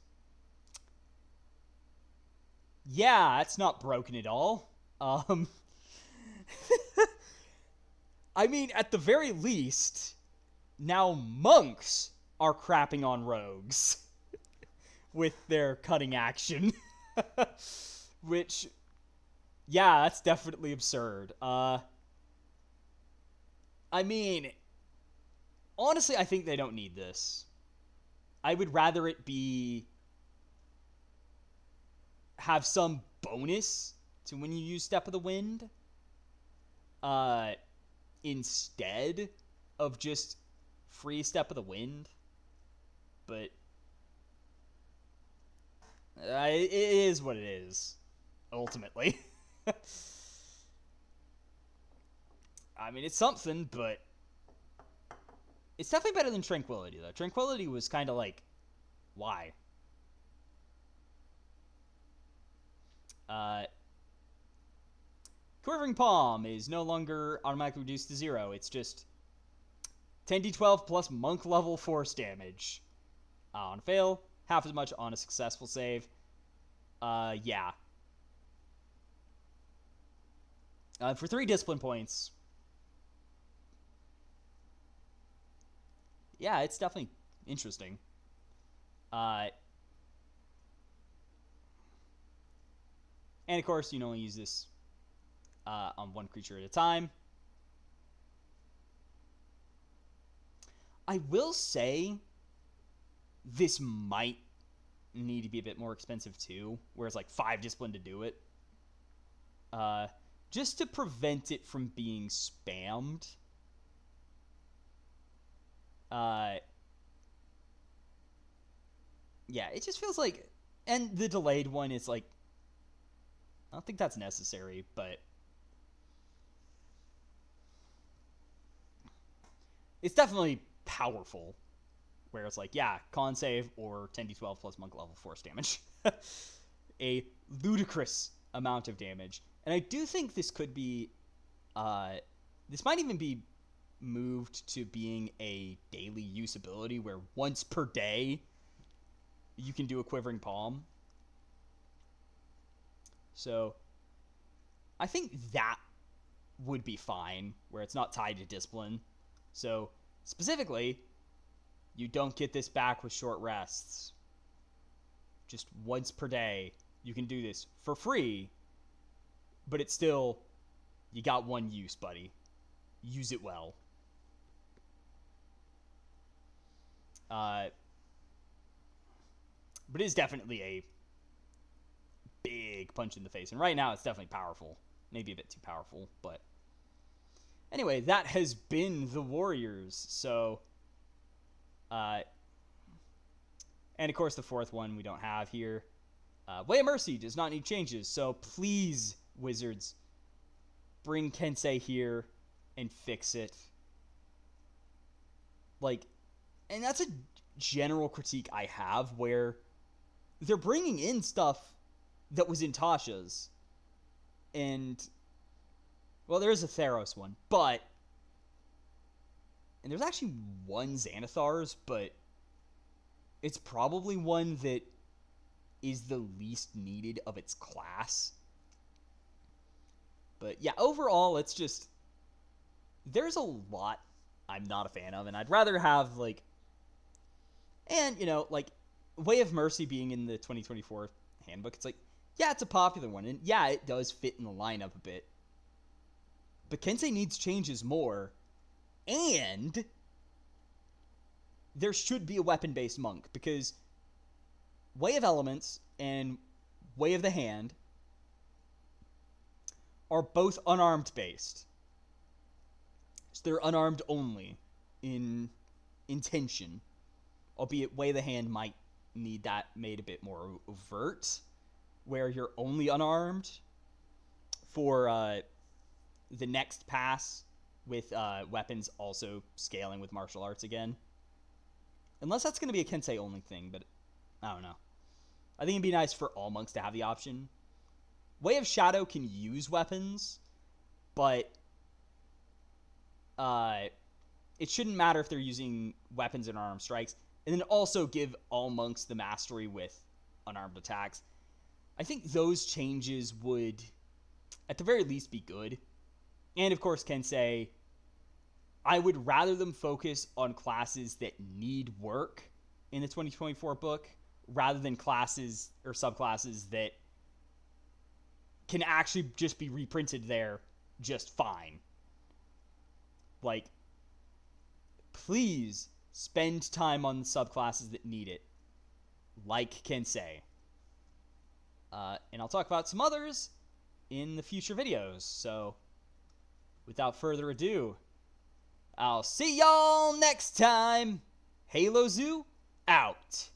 Yeah, that's not broken at all. I mean, at the very least, now monks are crapping on rogues with their cutting action. Which, yeah, that's definitely absurd. I mean, honestly, I think they don't need this. I would rather it have some bonus to when you use Step of the Wind, instead of just free Step of the Wind. But it is what it is, ultimately. I mean, it's something, but it's definitely better than Tranquility, though. Tranquility was kind of like, why? Quivering Palm is no longer automatically reduced to 0. It's just 10d12 plus monk level force damage. On a fail, half as much on a successful save. Yeah. For 3 discipline points. Yeah, it's definitely interesting. And of course, you can only use this on one creature at a time. I will say this might need to be a bit more expensive too, where it's like 5 discipline to do it. Just to prevent it from being spammed. Yeah, it just feels like... And the delayed one is like... I don't think that's necessary, but... It's definitely powerful. Where it's like, yeah, con save or 10d12 plus monk level force damage. A ludicrous amount of damage. And I do think this could be... this might even be moved to being a daily use ability where once per day you can do a Quivering Palm. So I think that would be fine, where it's not tied to discipline. So specifically, you don't get this back with short rests. Just once per day, you can do this for free, but it's still, you got one use, buddy. Use it well. But it is definitely a big punch in the face. And right now, it's definitely powerful. Maybe a bit too powerful, but... Anyway, that has been the Warriors. So, and of course the fourth one we don't have here. Way of Mercy does not need changes. So please, Wizards, bring Kensei here and fix it. Like, and that's a general critique I have, where they're bringing in stuff that was in Tasha's. And... Well, there is a Theros one, but... And there's actually one Xanathar's, but... It's probably one that is the least needed of its class. But yeah, overall, it's just... There's a lot I'm not a fan of, and I'd rather have, like... And, you know, like, Way of Mercy being in the 2024 handbook, it's like, yeah, it's a popular one, and yeah, it does fit in the lineup a bit. But Kensei needs changes more, and there should be a weapon-based monk, because Way of Elements and Way of the Hand are both unarmed-based. So they're unarmed only in intention, albeit Way of the Hand might need that made a bit more overt, where you're only unarmed for... the next pass with weapons also scaling with martial arts again. Unless that's going to be a Kensei only thing, but I don't know. I think it'd be nice for all monks to have the option. Way of Shadow can use weapons, but it shouldn't matter if they're using weapons and unarmed strikes. And then also give all monks the mastery with unarmed attacks. I think those changes would, at the very least, be good. And, of course, Kensei, I would rather them focus on classes that need work in the 2024 book, rather than classes or subclasses that can actually just be reprinted there just fine. Like, please spend time on subclasses that need it, like Kensei. And I'll talk about some others in the future videos, so... Without further ado, I'll see y'all next time. Halo Zoo, out.